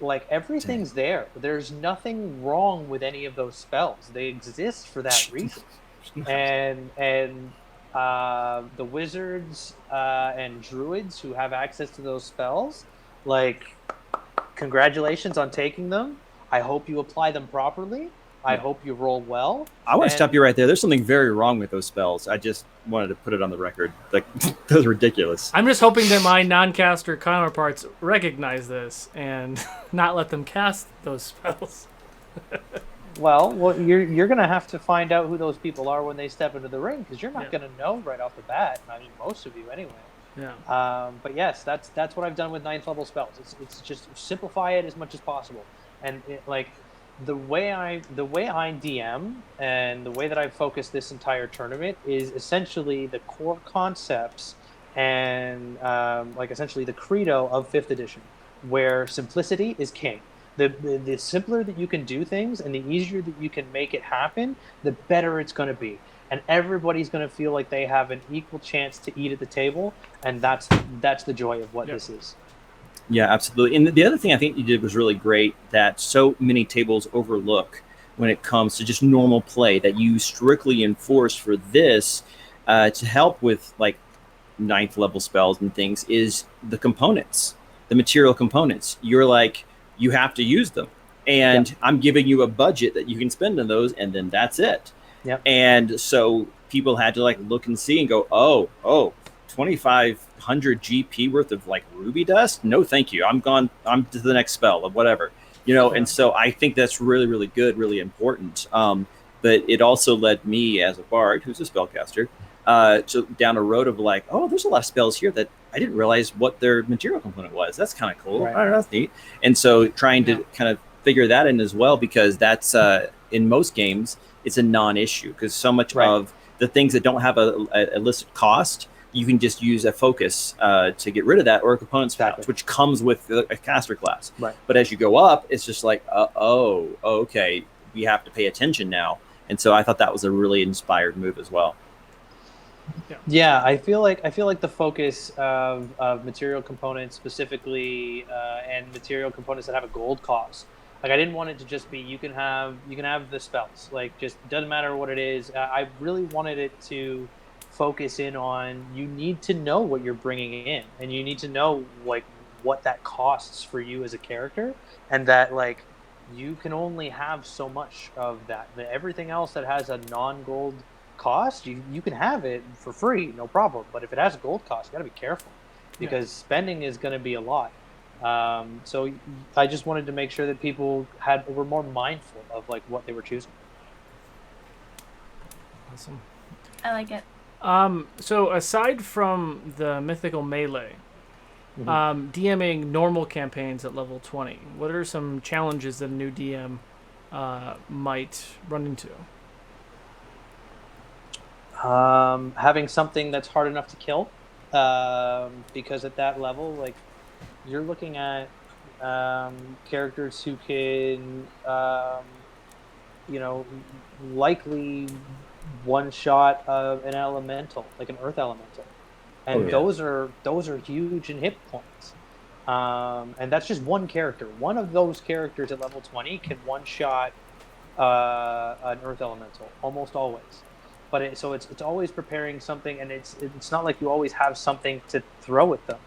like everything's there. There's nothing wrong with any of those spells. They exist for that reason. and the wizards and druids who have access to those spells, like, congratulations on taking them. I hope you apply them properly. I hope you roll well. I want to stop you right there. There's something very wrong with those spells. I just wanted to put it on the record. Like, those are ridiculous. I'm just hoping that my non-caster counterparts recognize this and not let them cast those spells. Well, you're going to have to find out who those people are when they step into the ring, because you're not going to know right off the bat. I mean, most of you anyway. Yeah. But yes, that's what I've done with 9th level spells. It's just simplify it as much as possible, and the way I DM and the way that I focus this entire tournament is essentially the core concepts and essentially the credo of 5th edition, where simplicity is king. The simpler that you can do things and the easier that you can make it happen, the better it's going to be. And everybody's going to feel like they have an equal chance to eat at the table, and that's the joy of what this is. Yeah, absolutely. And the other thing I think you did was really great that so many tables overlook when it comes to just normal play, that you strictly enforce for this to help with like 9th level spells and things, is the components, the material components. You're like, you have to use them. And I'm giving you a budget that you can spend on those, and then that's it. Yep. And so people had to like look and see and go, oh, 2,500 GP worth of like ruby dust? No, thank you. I'm gone. I'm to the next spell of whatever, And so I think that's really, really good, really important. But it also led me as a bard who's a spellcaster down a road of like, oh, there's a lot of spells here that I didn't realize what their material component was. That's kind of cool. Right. Oh, that's neat. And so trying to kind of figure that in as well, because that's in most games, it's a non-issue, because so much of the things that don't have a listed cost, you can just use a focus to get rid of that, or a component spout, which comes with a caster class. Right. But as you go up, it's just like, okay, we have to pay attention now. And so I thought that was a really inspired move as well. Yeah, I feel like the focus of material components specifically, and material components that have a gold cost. Like, I didn't want it to just be you can have the spells. Like, just doesn't matter what it is. I really wanted it to focus in on, you need to know what you're bringing in, and you need to know like what that costs for you as a character, and that like you can only have so much of that. Everything else that has a non-gold cost, you can have it for free, no problem. But if it has a gold cost, you got to be careful, because spending is going to be a lot. So I just wanted to make sure that people were more mindful of like what they were choosing. Awesome. I like it. So aside from the mythical melee, DMing normal campaigns at level 20, what are some challenges that a new DM might run into? Having something that's hard enough to kill, because at that level, like, you're looking at characters who can, likely one-shot an elemental, like an earth elemental, and those are huge in hit points. And that's just one character. One of those characters at level 20 can one-shot an earth elemental almost always. But it's always preparing something, and it's not like you always have something to throw at them.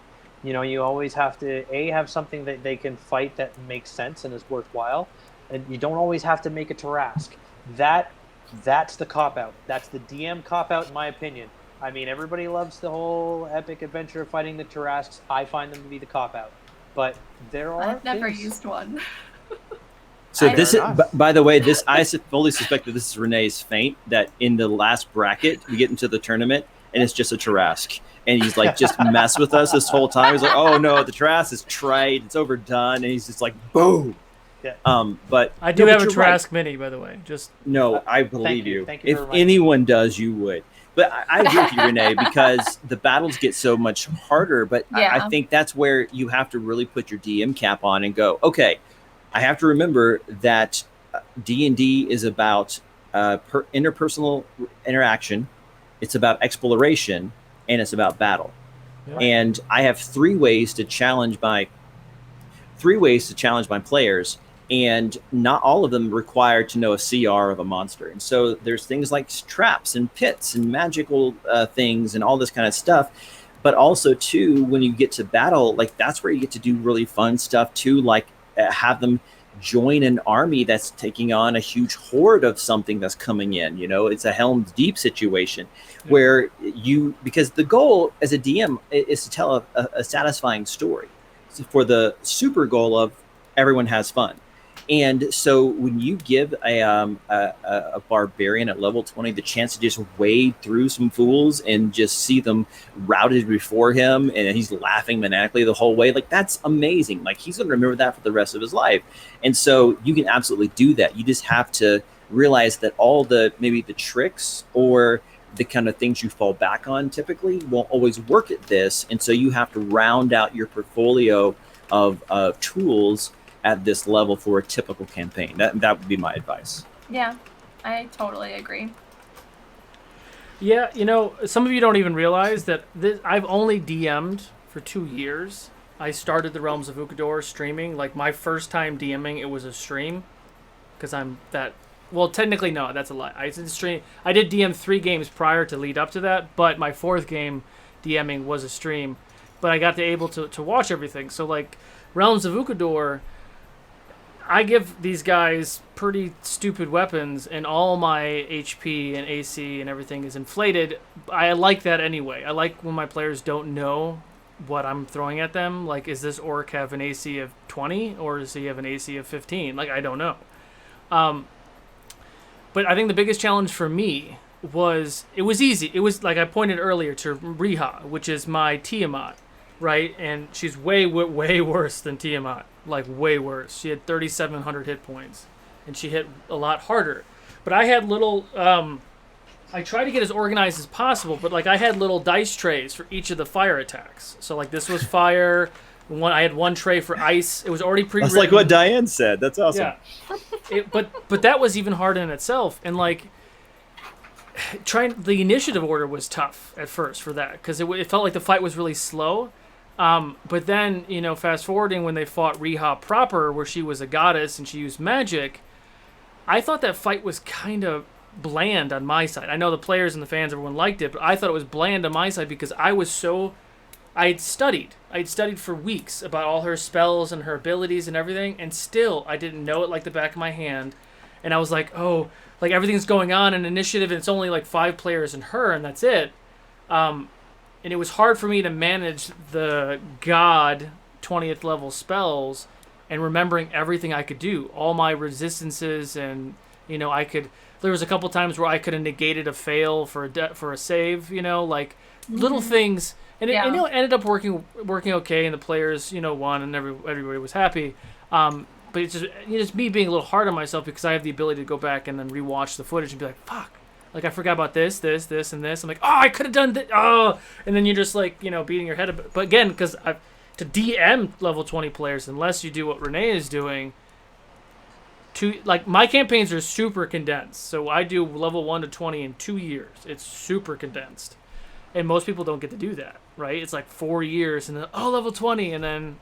You always have to have something that they can fight that makes sense and is worthwhile, and you don't always have to make a Tarask. That's the cop-out. That's the DM cop-out, in my opinion. I mean, everybody loves the whole epic adventure of fighting the Tarasks. I find them to be the cop-out. But there are I've never used one. So this is, by the way, I fully suspect that this is Renee's feint, that in the last bracket, we get into the tournament, and it's just a Tarask. And he's like, just mess with us this whole time. He's like, oh no, the Tarask is trite, it's overdone. And he's just like, boom. Yeah. But I do have a Tarask mini, by the way. I believe you. Thank you if anyone does, you would. But I agree with you, Renee, because the battles get so much harder. But I think that's where you have to really put your DM cap on and go, okay, I have to remember that D&D is about interpersonal interaction. It's about exploration, and it's about battle. Yeah. And I have 3 ways to challenge my 3 ways to challenge my players, and not all of them require to know a CR of a monster. And so there's things like traps and pits and magical things and all this kind of stuff. But also too, when you get to battle, like that's where you get to do really fun stuff too, like have them join an army that's taking on a huge horde of something that's coming in. It's a Helm's Deep situation where because the goal as a DM is to tell a satisfying story, for the super goal of everyone has fun. And so when you give a barbarian at level 20 the chance to just wade through some fools and just see them routed before him, and he's laughing maniacally the whole way, like that's amazing. Like he's going to remember that for the rest of his life. And so you can absolutely do that. You just have to realize that all maybe the tricks or the kind of things you fall back on typically won't always work at this. And so you have to round out your portfolio of tools at this level for a typical campaign. That would be my advice. Yeah, I totally agree. Yeah, some of you don't even realize that I've only DM'd for 2 years. I started the Realms of Ukador streaming. Like my first time DMing, it was a stream, because I'm that. Well, technically no, that's a lie. I did stream. I did DM 3 games prior to lead up to that, but my 4th game DMing was a stream. But I got able to watch everything. So like Realms of Ukador, I give these guys pretty stupid weapons, and all my HP and AC and everything is inflated. I like that anyway. I like when my players don't know what I'm throwing at them. Like, is this orc have an AC of 20 or does he have an AC of 15? Like, I don't know. But I think the biggest challenge for me it was easy. It was like I pointed earlier to Riha, which is my Tiamat, right? And she's way worse than Tiamat. Like way worse. She had 3,700 hit points, and she hit a lot harder. But I had little. I tried to get as organized as possible, but like I had little dice trays for each of the fire attacks. So like this was fire. I had one tray for ice. It was already pre-written. That's like what Diane said. That's awesome. Yeah. But that was even hard in itself, and like the initiative order was tough at first for that, because it felt like the fight was really slow. But then, fast forwarding when they fought Riha proper, where she was a goddess and she used magic, I thought that fight was kind of bland on my side. I know the players and the fans, everyone liked it, but I thought it was bland on my side because I'd studied for weeks about all her spells and her abilities and everything, and still I didn't know it like the back of my hand. And I was like, oh, like everything's going on in initiative and it's only like 5 players and her and that's it. And it was hard for me to manage the god 20th level spells and remembering everything I could do, all my resistances, and there was a couple times where I could have negated a fail for a save, like little things, and it ended up working okay, and the players won, and everybody was happy. But it's just me being a little hard on myself because I have the ability to go back and then rewatch the footage and be like, fuck. Like, I forgot about this, and this. I'm like, oh, I could have done this. Oh, and then you're just like, beating your head a bit. But again, because to DM level 20 players, unless you do what Renee is doing, my campaigns are super condensed. So I do level 1 to 20 in 2 years. It's super condensed. And most people don't get to do that, right? It's like 4 years, and then, level 20, and then,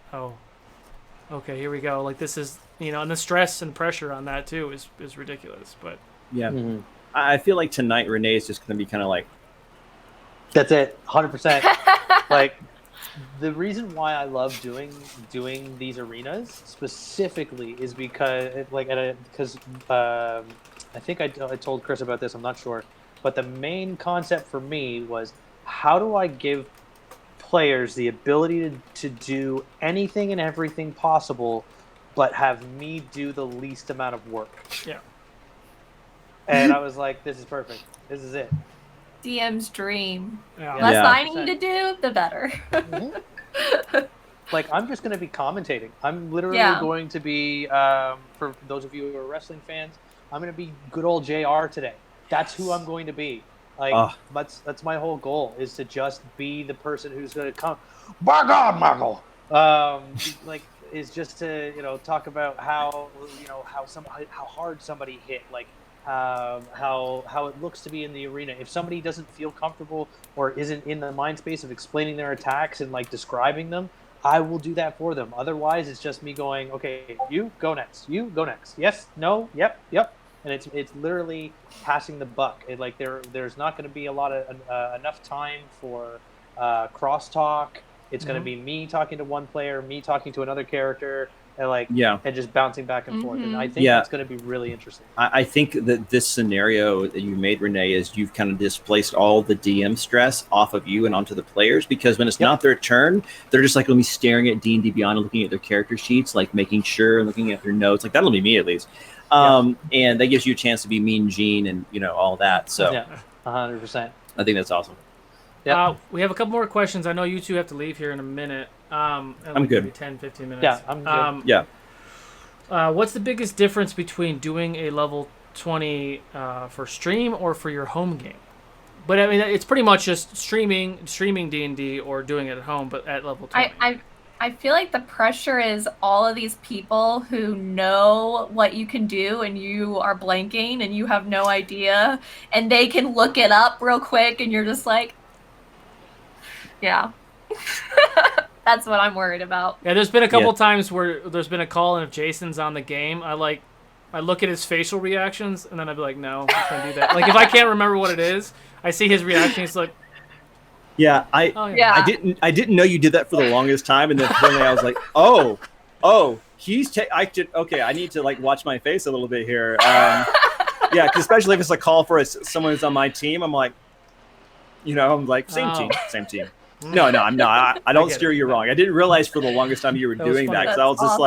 okay, here we go. Like, this is, and the stress and pressure on that, too, is ridiculous. But yeah. Mm-hmm. I feel like tonight Renee is just going to be kind of like, that's it, 100%. Like, the reason why I love doing these arenas specifically is because I think I told Chris about this. I'm not sure, but the main concept for me was, how do I give players the ability to do anything and everything possible, but have me do the least amount of work? Yeah. And I was like, this is perfect. This is it. DM's dream. Yeah. Less I need to do, the better. Mm-hmm. Like, I'm just going to be commentating. I'm literally going to be, for those of you who are wrestling fans, I'm going to be good old JR today. That's who I'm going to be. Like, that's my whole goal, is to just be the person who's going to come, by God, Michael! Is just to, talk about how hard somebody hit, like, how it looks to be in the arena. If somebody doesn't feel comfortable or isn't in the mind space of explaining their attacks and like describing them, I will do that for them. Otherwise, it's just me going, okay, you go next, you go next. Yes, no, yep, yep. And it's literally passing the buck. Like there's not going to be a lot of enough time for crosstalk. It's going to be me talking to one player, me talking to another character, and just bouncing back and forth. And I think that's going to be really interesting. I think that this scenario that you made, Renee, is you've kind of displaced all the DM stress off of you and onto the players, because when it's not their turn, they're just like going to be staring at D&D Beyond and looking at their character sheets, like making sure and looking at their notes. Like that'll be me at least. And that gives you a chance to be Mean Gene and all that. So 100%. I think that's awesome. We have a couple more questions. I know you two have to leave here in a minute. I'm good. 10, 15 minutes. Yeah, I'm good. What's the biggest difference between doing a level 20 for stream or for your home game? But I mean, it's pretty much just streaming D&D or doing it at home, but at level 20. I feel like the pressure is all of these people who know what you can do and you are blanking and you have no idea, and they can look it up real quick and you're just like, yeah. That's what I'm worried about. Yeah, there's been a couple times where there's been a call, and if Jason's on the game, I look at his facial reactions, and then I'd be like, no, I can't do that. Like, if I can't remember what it is, I see his reaction, he's like... Yeah, I didn't know you did that for the longest time, and then finally I was like, oh, I need to, like, watch my face a little bit here. Yeah, because especially if it's a call for someone who's on my team, I'm like, I'm like, same team. No, I'm not. I don't steer you wrong. I didn't realize for the longest time you were doing that, because I was just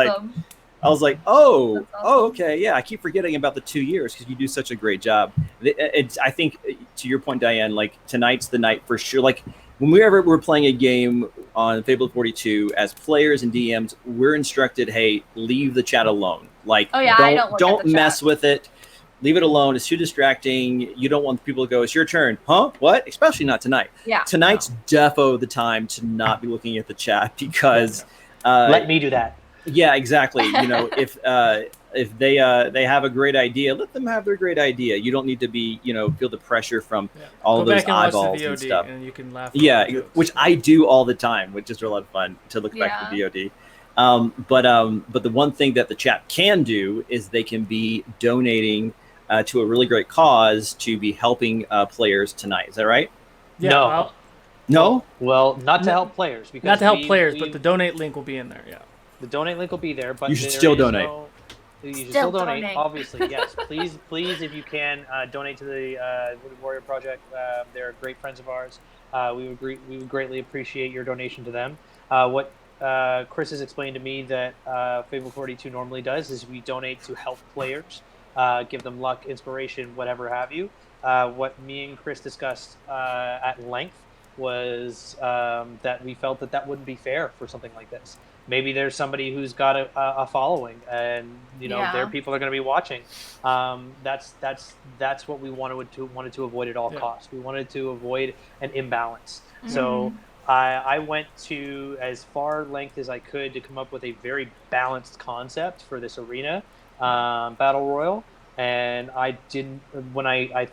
like, okay, yeah. I keep forgetting about the 2 years because you do such a great job. I think, to your point, Diane, like tonight's the night for sure. Like whenever we're playing a game on Fabled 42, as players and DMs, we're instructed, hey, leave the chat alone. Like, don't mess with it. Leave it alone. It's too distracting. You don't want people to go, it's your turn. Huh? What? Especially not tonight. Yeah. Tonight's defo the time to not be looking at the chat, because... let me do that. Yeah, exactly. If they have a great idea, let them have their great idea. You don't need to be, feel the pressure from all of those eyeballs and stuff. And you can laugh. Yeah, which I do all the time, which is a lot of fun to look back at the VOD. But the one thing that the chat can do is they can be donating to a really great cause to be helping players tonight. Is that right? Yeah. No. No? Well, not to help players. Because not to help players, but the donate link will be in there. Yeah. The donate link will be there, but you should still donate. You should still donate, obviously. Yes, please, if you can, donate to the Wounded Warrior Project. They're great friends of ours. We would greatly appreciate your donation to them. What Chris has explained to me that Fable 42 normally does is we donate to help players, give them luck, inspiration, whatever have you. What me and Chris discussed at length was that we felt that wouldn't be fair for something like this. Maybe there's somebody who's got a following, and their people are going to be watching. That's what we wanted to avoid at all costs. We wanted to avoid an imbalance. Mm-hmm. So I went to as far length as I could to come up with a very balanced concept for this arena battle royal. And I didn't. When I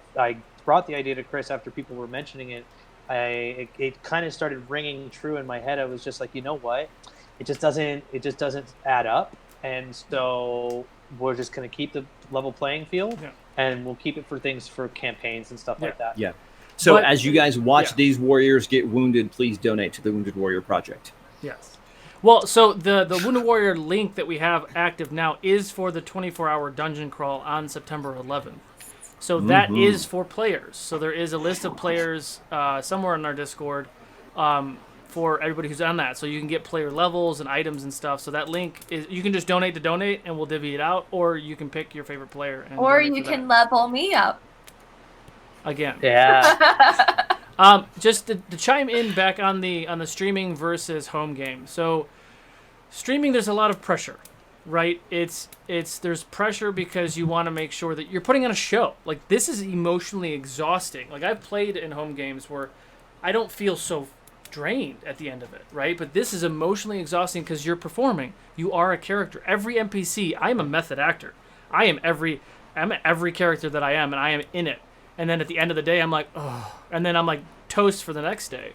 brought the idea to Chris after people were mentioning it, it kind of started ringing true in my head. I was just like, you know what? It just doesn't add up, and so we're just going to keep the level playing field, and we'll keep it for campaigns and stuff like that. Yeah. So as you guys watch these warriors get wounded, please donate to the Wounded Warrior Project. Yes. Well, so the Wounded Warrior link that we have active now is for the 24-hour dungeon crawl on September 11th. So that is for players. So there is a list of players somewhere in our Discord. For everybody who's on that, so you can get player levels and items and stuff. So that link is, you can just donate to donate, and we'll divvy it out, or you can pick your favorite player. Or you can level me up. Again. Yeah. Just to chime in back on the streaming versus home game. So streaming, there's a lot of pressure, right? There's pressure because you want to make sure that you're putting on a show. Like, this is emotionally exhausting. Like, I've played in home games where I don't feel so drained at the end of it, right? But this is emotionally exhausting because you're performing. You are a character. Every NPC, I am a method actor. I'm every character that I am, and I am in it. And then at the end of the day, I'm like, oh, and then I'm like toast for the next day.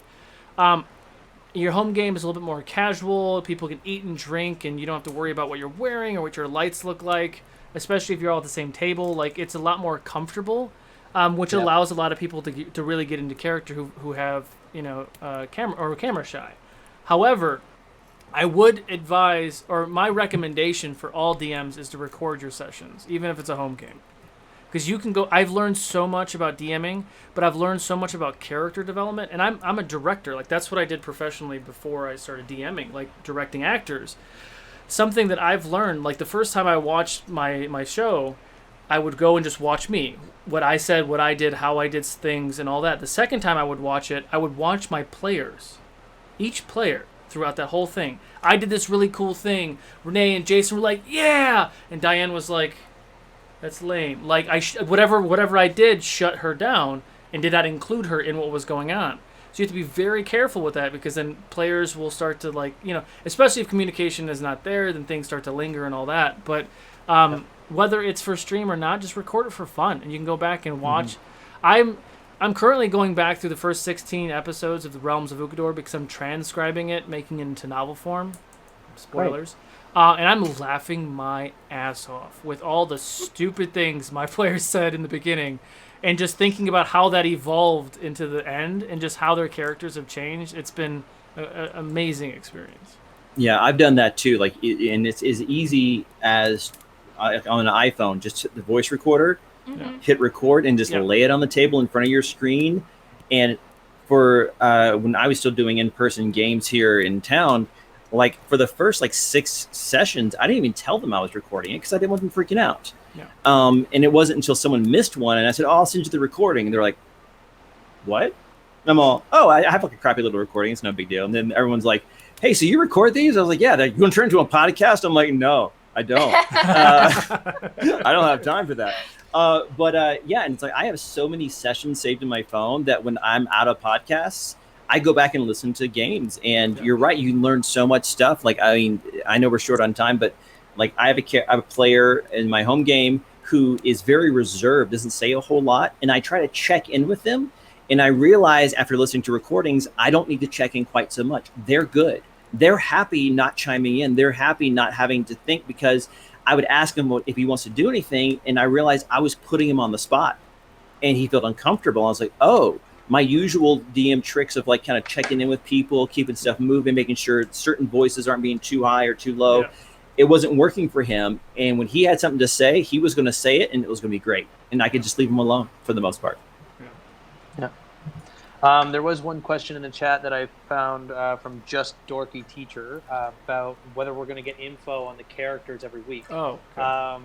your home game is a little bit more casual. People can eat and drink, and you don't have to worry about what you're wearing or what your lights look like, especially if you're all at the same table. Like, it's a lot more comfortable, which allows a lot of people to really get into character who have, camera shy. However, I would advise, or my recommendation for all DMs is to record your sessions, even if it's a home game. Because you can go, I've learned so much about DMing, but I've learned so much about character development, and I'm a director. Like, that's what I did professionally before I started DMing, like directing actors. Something that I've learned, like the first time I watched my show, I would go and just watch me. What I said, what I did, how I did things, and all that. The second time I would watch it, I would watch my players. Each player throughout that whole thing. I did this really cool thing. Renee and Jason were like, yeah! And Diane was like, that's lame. Like, whatever I did shut her down and did not include her in what was going on. So you have to be very careful with that, because then players will start to, like, especially if communication is not there, then things start to linger and all that. But whether it's for stream or not, just record it for fun, and you can go back and watch. I'm currently going back through the first 16 episodes of the Realms of Ukador because I'm transcribing it, making it into novel form. Spoilers. And I'm laughing my ass off with all the stupid things my players said in the beginning, and just thinking about how that evolved into the end and just how their characters have changed. It's been an amazing experience. Yeah, I've done that too. Like, and it's as easy as on an iPhone, just hit the voice recorder, hit record, and just lay it on the table in front of your screen. And for when I was still doing in-person games here in town, like for the first 6 sessions, I didn't even tell them I was recording it because I wasn't freaking out. Yeah. And it wasn't until someone missed one and I said, "Oh, I'll send you the recording," and they're like, "What?" And I'm all, "Oh, I have like a crappy little recording. It's no big deal." And then everyone's like, "Hey, so you record these?" I was like, "Yeah." You want to turn into a podcast? I'm like, "No, I don't. I don't have time for that." Yeah, and it's like I have so many sessions saved in my phone that when I'm out of podcasts, I go back and listen to games. And you're right, you can learn so much stuff. Like, I mean, I know we're short on time, but like I have a player in my home game who is very reserved, doesn't say a whole lot, and I try to check in with them. And I realize after listening to recordings, I don't need to check in quite so much. They're good. They're happy not chiming in. They're happy not having to think, because I would ask him if he wants to do anything, and I realized I was putting him on the spot, and he felt uncomfortable. I was like, oh, my usual DM tricks of like kind of checking in with people, keeping stuff moving, making sure certain voices aren't being too high or too low. Yeah. It wasn't working for him. And when he had something to say, he was going to say it, and it was going to be great. And I could just leave him alone for the most part. Yeah. There was one question in the chat that I found from Just Dorky Teacher about whether we're going to get info on the characters every week. Oh. Okay.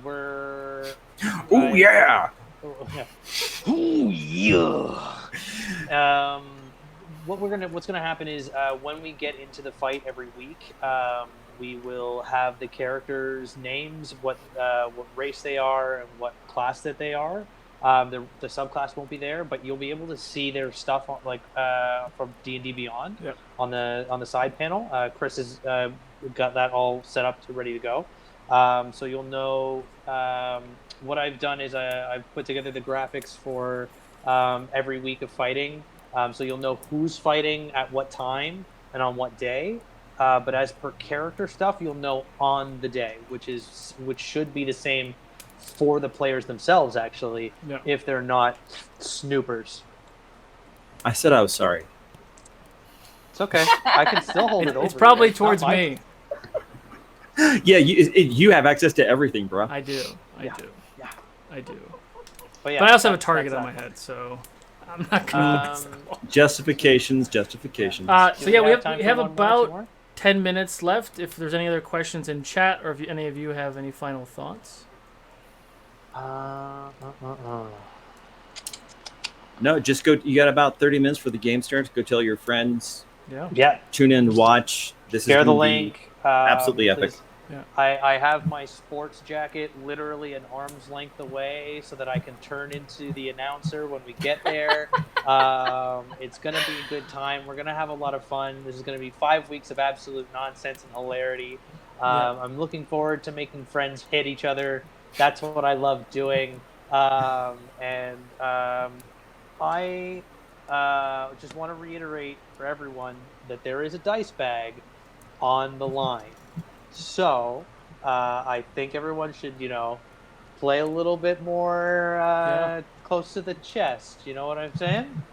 We're. Oh yeah. Oh yeah. What's gonna happen is when we get into the fight every week, we will have the characters' names, what race they are, and what class that they are. The subclass won't be there, but you'll be able to see their stuff from D&D Beyond on the side panel. Chris has got that all set up ready to go, so you'll know. What I've done is I've put together the graphics for every week of fighting, so you'll know who's fighting at what time and on what day. But as per character stuff, you'll know on the day, which should be the same for the players themselves, actually, if they're not snoopers. I said I was sorry. It's okay. I can still hold it over. It's probably towards me. Yeah, you have access to everything, bro. I do. Yeah. I do. But I also have a target on my head, so I'm not going to Justifications. So yeah, we have about 10 minutes left. If there's any other questions in chat, or if any of you have any final thoughts. No, just go. You got about 30 minutes for the game starts. Go tell your friends. Yeah. Tune in, watch. Share the link. Absolutely epic. Yeah. I have my sports jacket literally an arm's length away so that I can turn into the announcer when we get there. It's going to be a good time. We're going to have a lot of fun. This is going to be 5 weeks of absolute nonsense and hilarity. I'm looking forward to making friends hit each other. That's what I love doing. I just want to reiterate for everyone that there is a dice bag on the line. So I think everyone should, play a little bit more close to the chest. You know what I'm saying?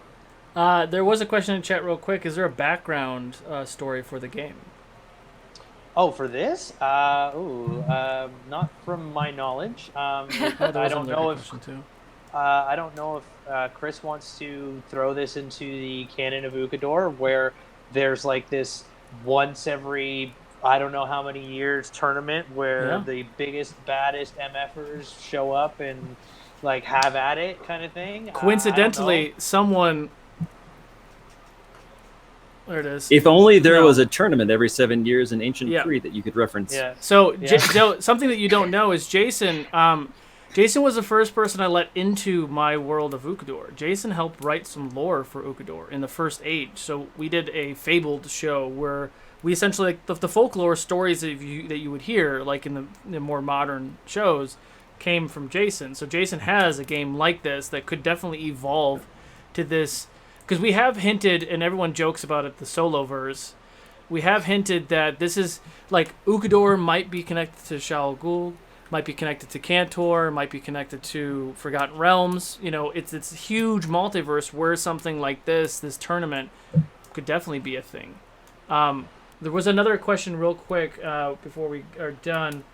There was a question in chat real quick. Is there a background story for the game? Oh, for this? Not from my knowledge. I don't know if I don't know if Chris wants to throw this into the canon of Ukador, where there's like this once every I don't know how many years tournament where the biggest, baddest MFers show up and like have at it kind of thing. Coincidentally, someone. There it is. If only there was a tournament every 7 years in Ancient 3 that you could reference. Yeah. So, something that you don't know is Jason. Jason was the first person I let into my world of Ukador. Jason helped write some lore for Ukador in the First Age. So we did a Fabled show where we essentially, like, the folklore stories that you would hear, like in the more modern shows, came from Jason. So Jason has a game like this that could definitely evolve to this. Because we have hinted, and everyone jokes about it, the Soloverse. We have hinted that this is, like, Ukador might be connected to Shao Ghul, might be connected to Cantor, might be connected to Forgotten Realms. It's a huge multiverse where something like this tournament, could definitely be a thing. There was another question real quick before we are done.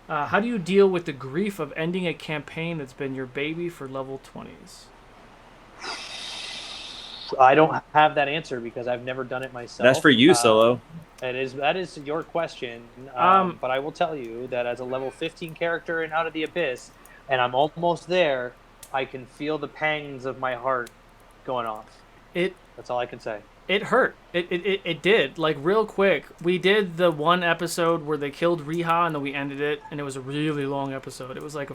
How do you deal with the grief of ending a campaign that's been your baby for level 20s? I don't have that answer because I've never done it myself. That's for you, Solo. That is your question. But I will tell you that as a level 15 character in Out of the Abyss, and I'm almost there, I can feel the pangs of my heart going off. That's all I can say. It hurt. It did. Like, real quick, we did the one episode where they killed Riha, and then we ended it, and it was a really long episode. It was like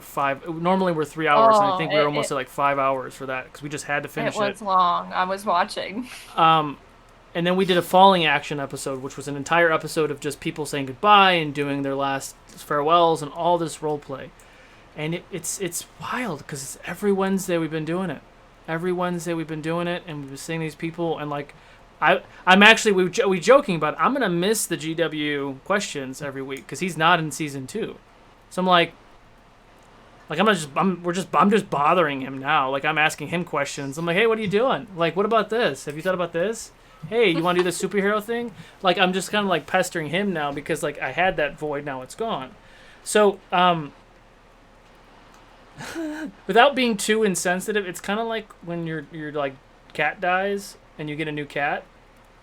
normally we're 3 hours, and I think we were almost at like 5 hours for that, because we just had to finish it. It was long. I was watching. And then we did a Falling Action episode, which was an entire episode of just people saying goodbye and doing their last farewells and all this role play. And it's wild, because it's every Wednesday we've been doing it. Every Wednesday we've been doing it, and we've been seeing these people, and like, I'm actually, we joking about it. I'm going to miss the GW questions every week because he's not in season 2. So I'm like I'm just bothering him now. Like, I'm asking him questions. I'm like, hey, what are you doing? Like, what about this? Have you thought about this? Hey, you want to do the superhero thing? Like, I'm just kind of like pestering him now because like I had that void, now it's gone. So, without being too insensitive, it's kind of like when your like cat dies and you get a new cat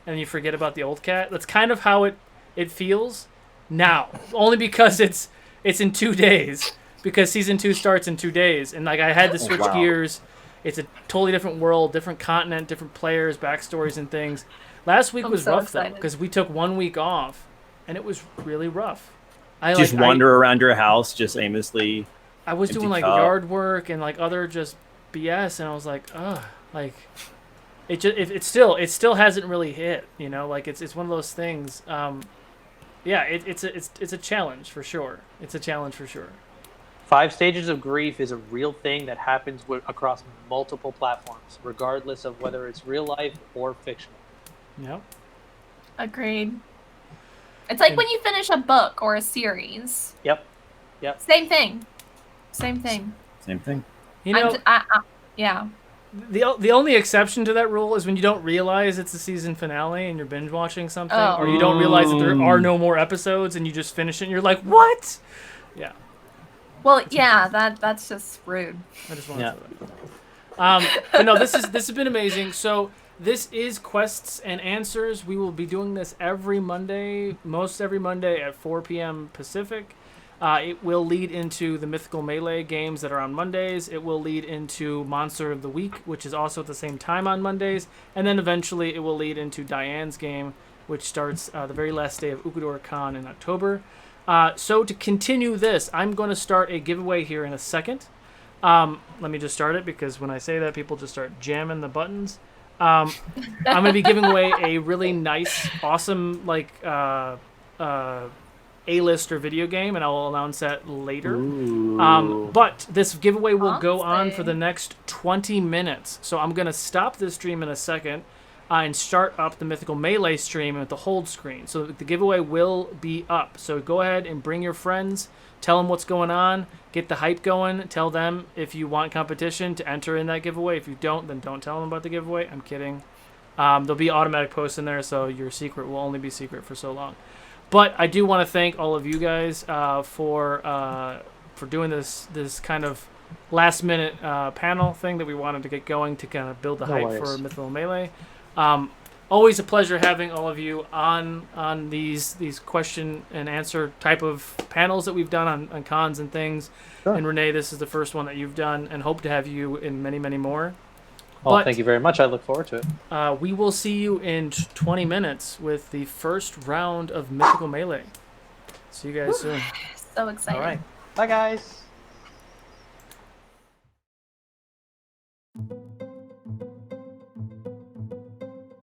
and you forget about the old cat. That's kind of how it feels now, only because it's in 2 days, because season 2 starts in 2 days, and like I had to switch gears. It's a totally different world, different continent, different players, backstories and things. Last week was rough though, because we took 1 week off and it was really rough. I wander around your house just aimlessly. I was doing like yard work and like other just BS, and I was like, ugh, like it still hasn't really hit, like it's one of those things. It's a challenge for sure. It's a challenge for sure. 5 stages of grief is a real thing that happens across multiple platforms, regardless of whether it's real life or fictional. Yep. Agreed. It's like when you finish a book or a series. Yep. Same thing. Yeah. The only exception to that rule is when you don't realize it's the season finale and you're binge watching something, or you don't realize that there are no more episodes and you just finish it and you're like, what? Yeah. Well, yeah, that's just rude. I just want to say that. But no, this has been amazing. So this is Quests and Answers. We will be doing this every Monday, most every Monday at 4 p.m. Pacific. It will lead into the Mythical Melee games that are on Mondays. It will lead into Monster of the Week, which is also at the same time on Mondays. And then eventually it will lead into Diane's game, which starts the very last day of Ukador Con in October. So to continue this, I'm going to start a giveaway here in a second. Let me just start it, because when I say that, people just start jamming the buttons. I'm going to be giving away a really nice, awesome, like, A-lister video game, and I will announce that later. Ooh. But this giveaway will go on Fancy. for the next 20 minutes. So I'm going to stop this stream in a second and start up the Mythical Melee stream at the hold screen. So the giveaway will be up. So go ahead and bring your friends. Tell them what's going on. Get the hype going. Tell them if you want competition to enter in that giveaway. If you don't, then don't tell them about the giveaway. I'm kidding. There'll be automatic posts in there, so your secret will only be secret for so long. But I do want to thank all of you guys for doing this kind of last minute panel thing that we wanted to get going to kind of build the hype for Mythical Melee. Always a pleasure having all of you on these question and answer type of panels that we've done on cons and things. Sure. And Renee, this is the first one that you've done, and hope to have you in many, many more. Well, But thank you very much. I look forward to it. we will see you in 20 minutes with the first round of Mythical Melee. See you guys soon. So excited. All right. Bye, guys.